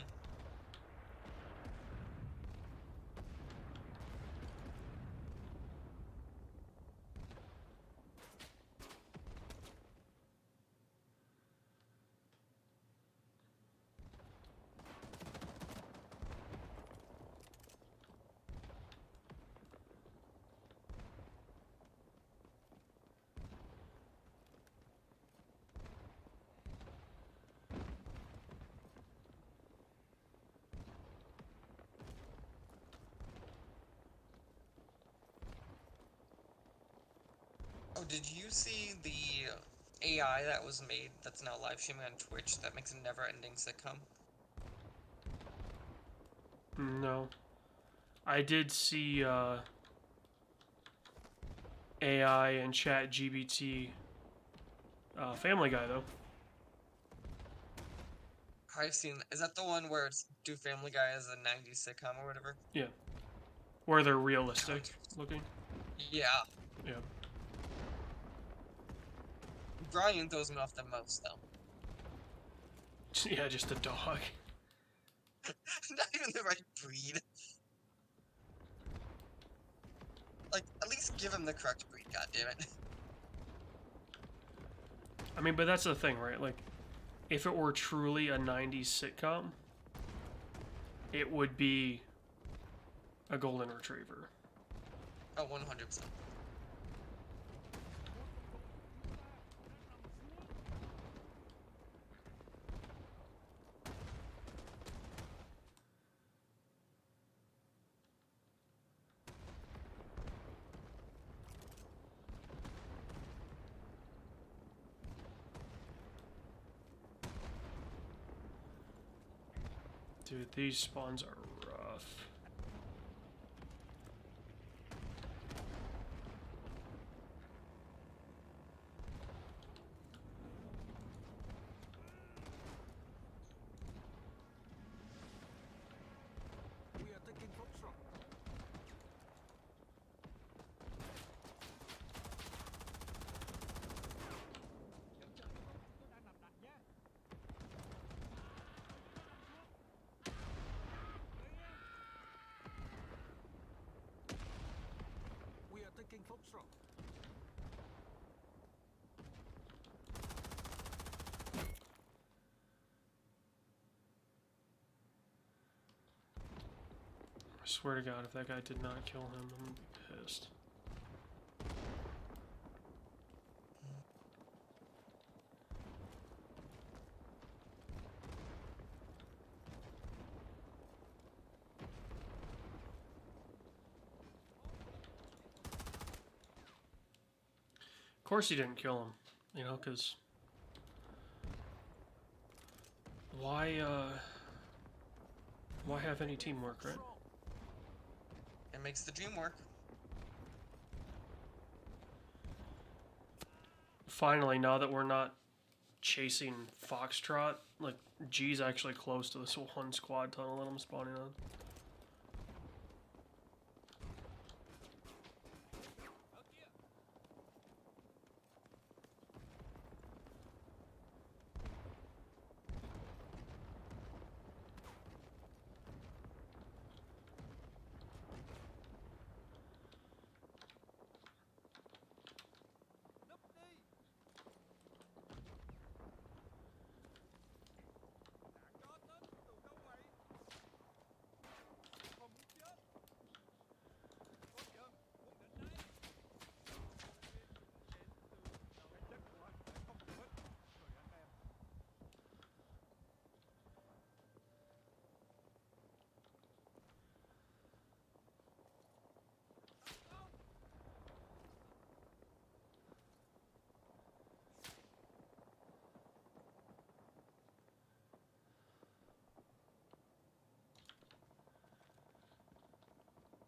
Oh, did you see the AI that was made that's now live streaming on Twitch that makes a never-ending sitcom? No. I did see AI and Chat GBT Family Guy, though. I've seen. Is that the one where it's do Family Guy as a '90s sitcom or whatever? Yeah. Where they're realistic looking. Yeah. Yeah. Brian throws me off the most, though. Yeah, just a dog. Not even the right breed. Like, at least give him the correct breed, goddammit. I mean, but that's the thing, right? Like, if it were truly a 90s sitcom, it would be a golden retriever. Oh, 100%. Dude, these spawns are rough. We are taking Foxtrot. We are taking Foxtrot. I swear to God, if that guy did not kill him, I'm gonna be pissed. Of course he didn't kill him, you know, because why have any teamwork, right? It makes the dream work. Finally, now that we're not chasing Foxtrot, like, G's actually close to this one squad tunnel that I'm spawning on.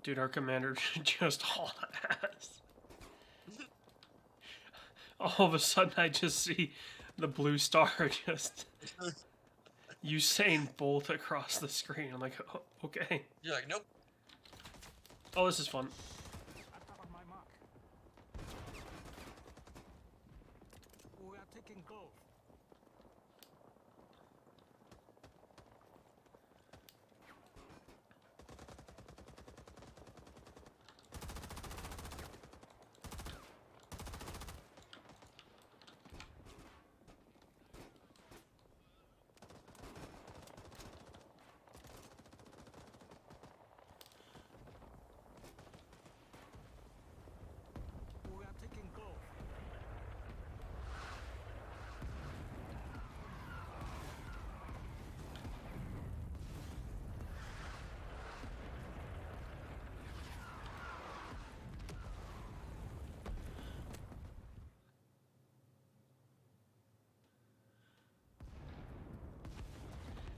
Dude, our commander just hauled ass. All of a sudden, I just see the blue star just Usain Bolt across the screen. I'm like, oh, okay. You're like, nope. Oh, this is fun. Attack on my mark. We are taking Grove. We are taking Grove.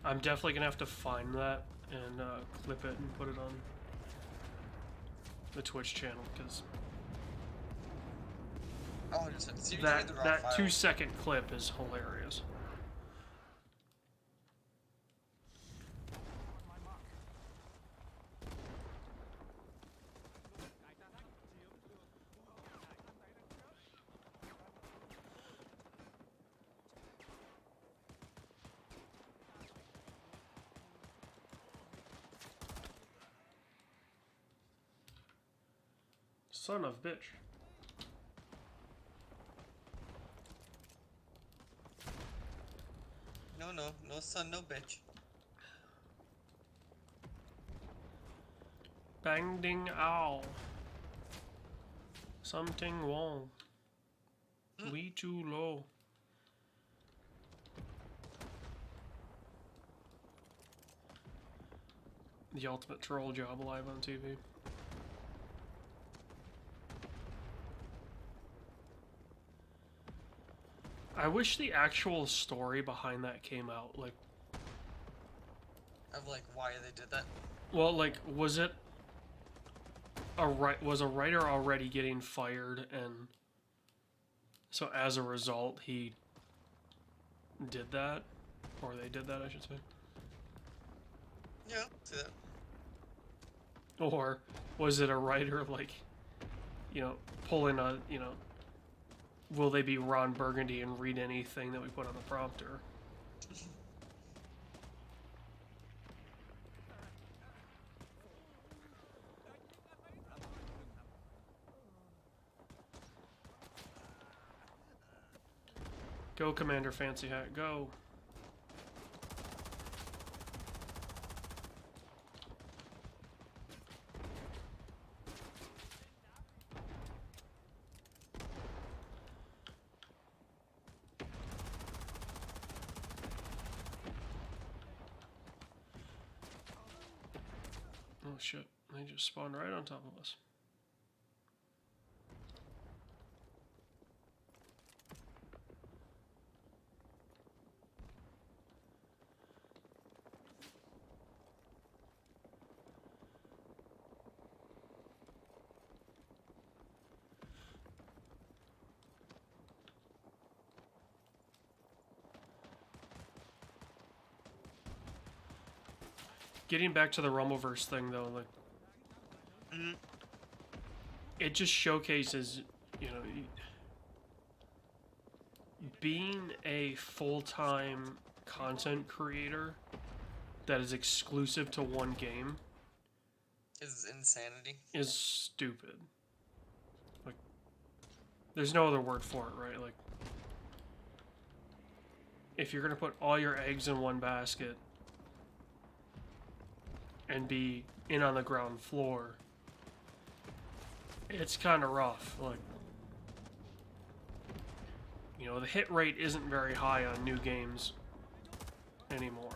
I'm definitely gonna have to find that and clip it and put it on the Twitch channel because Oh, just see that the raw that file. 2-second clip is hilarious. On my mark. Son of bitch. No son, no bitch. Bang ding ow. Something wrong. We too low. The ultimate troll job live on TV. I wish the actual story behind that came out. Like, Of like why they did that. well, like, was it was a writer already getting fired, and so as a result he did that, or they did that, I should say. Yeah, see that. Or was it a writer, like, you know, pulling a, you know, will they be Ron Burgundy and read anything that we put on the prompter? Go, Commander Fancy Hat, go. Oh shit, they just spawned right on top of us. Getting back to the Rumbleverse thing though, like, Mhm. it just showcases, you know, being a full-time content creator that is exclusive to one game Is insanity. is stupid. Like, there's no other word for it, right? Like, if you're gonna put all your eggs in one basket and be in on the ground floor, it's kind of rough. Like, you know, the hit rate isn't very high on new games anymore.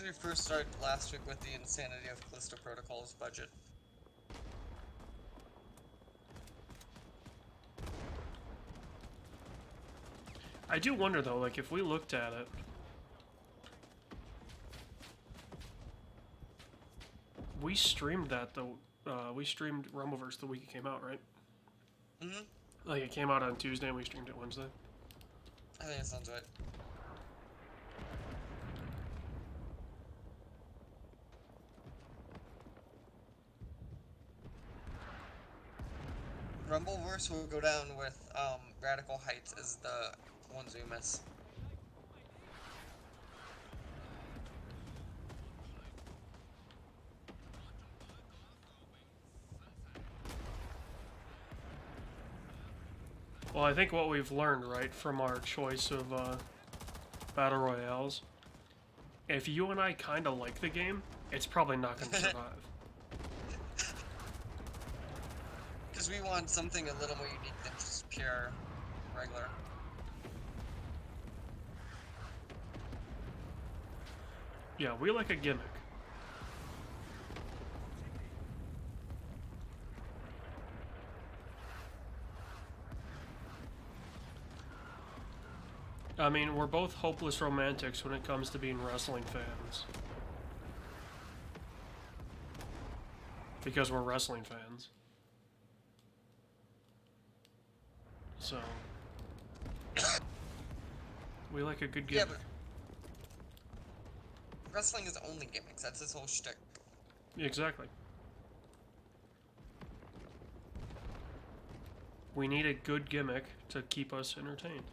We first started last week with the insanity of Callisto Protocol's budget. I do wonder though, like, if we looked at it, we streamed that though. We streamed Rumbleverse the week it came out, right? Mhm. Like, it came out on Tuesday and we streamed it Wednesday. I think that sounds right. Rumbleverse will go down with Radical Heights as the ones we miss. Well, I think what we've learned, right, from our choice of Battle Royales, if you and I kind of like the game, it's probably not going to survive. Because we want something a little more unique than just pure regular. Yeah, we like a gimmick. I mean, we're both hopeless romantics when it comes to being wrestling fans. Because we're wrestling fans. So, we like a good Yeah, gimmick. but wrestling is only gimmicks. That's his whole shtick. Exactly. We need a good gimmick to keep us entertained.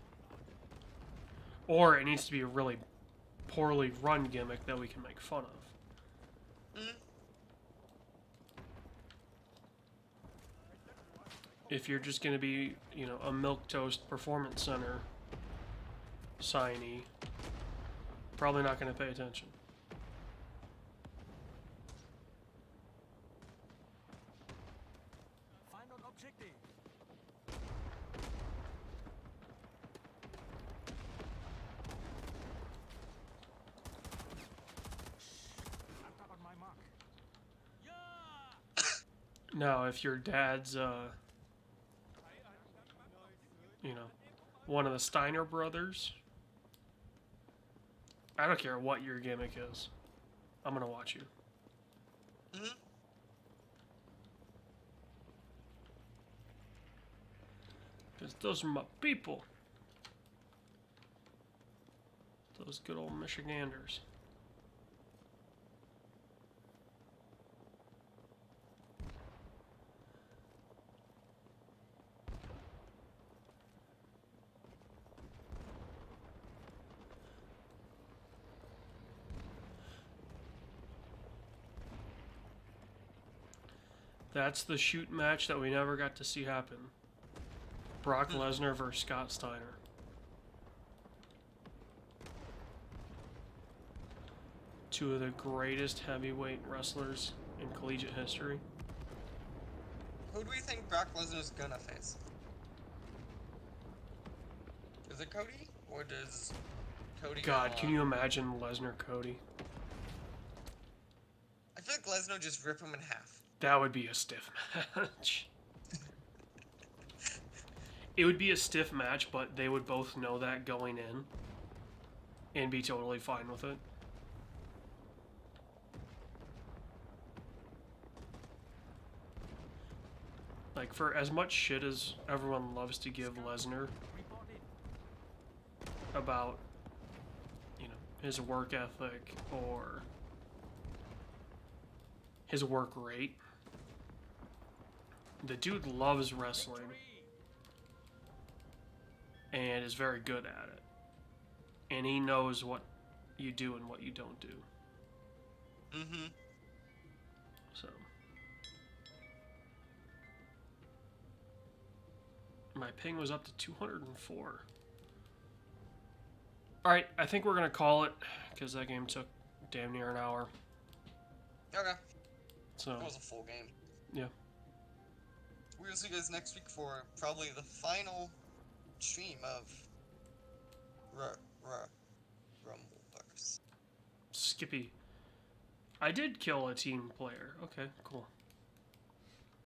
Or it needs to be a really poorly run gimmick that we can make fun of. if you're just going to be, you know, a milquetoast performance center signee, probably not going to pay attention. Final objective. Attack on my mark. Yeah! Now, if your dad's, you know, one of the Steiner brothers, I don't care what your gimmick is, I'm gonna watch you. Hmm. Because those are my people. Those good old Michiganders. That's the shoot match that we never got to see happen. Brock Lesnar versus Scott Steiner. Two of the greatest heavyweight wrestlers in collegiate history. Who do we think Brock Lesnar's gonna face? Is it Cody? Or does Cody God, go can on? you imagine Lesnar Cody? I feel like Lesnar just rip him in half. That would be a stiff match. It would be a stiff match, but they would both know that going in and be totally fine with it. Like, for as much shit as everyone loves to give Lesnar Report in. about, you know, his work ethic or his work rate, the dude loves wrestling and is very good at it. And he knows what you do and what you don't do. Mm-hmm. So my ping was up to 204. Alright, I think we're gonna call it because that game took damn near an hour. Okay. So That was a full game. yeah. We'll see you guys next week for probably the final stream of Rumbleverse. Skippy. I did kill a team player. Okay, cool.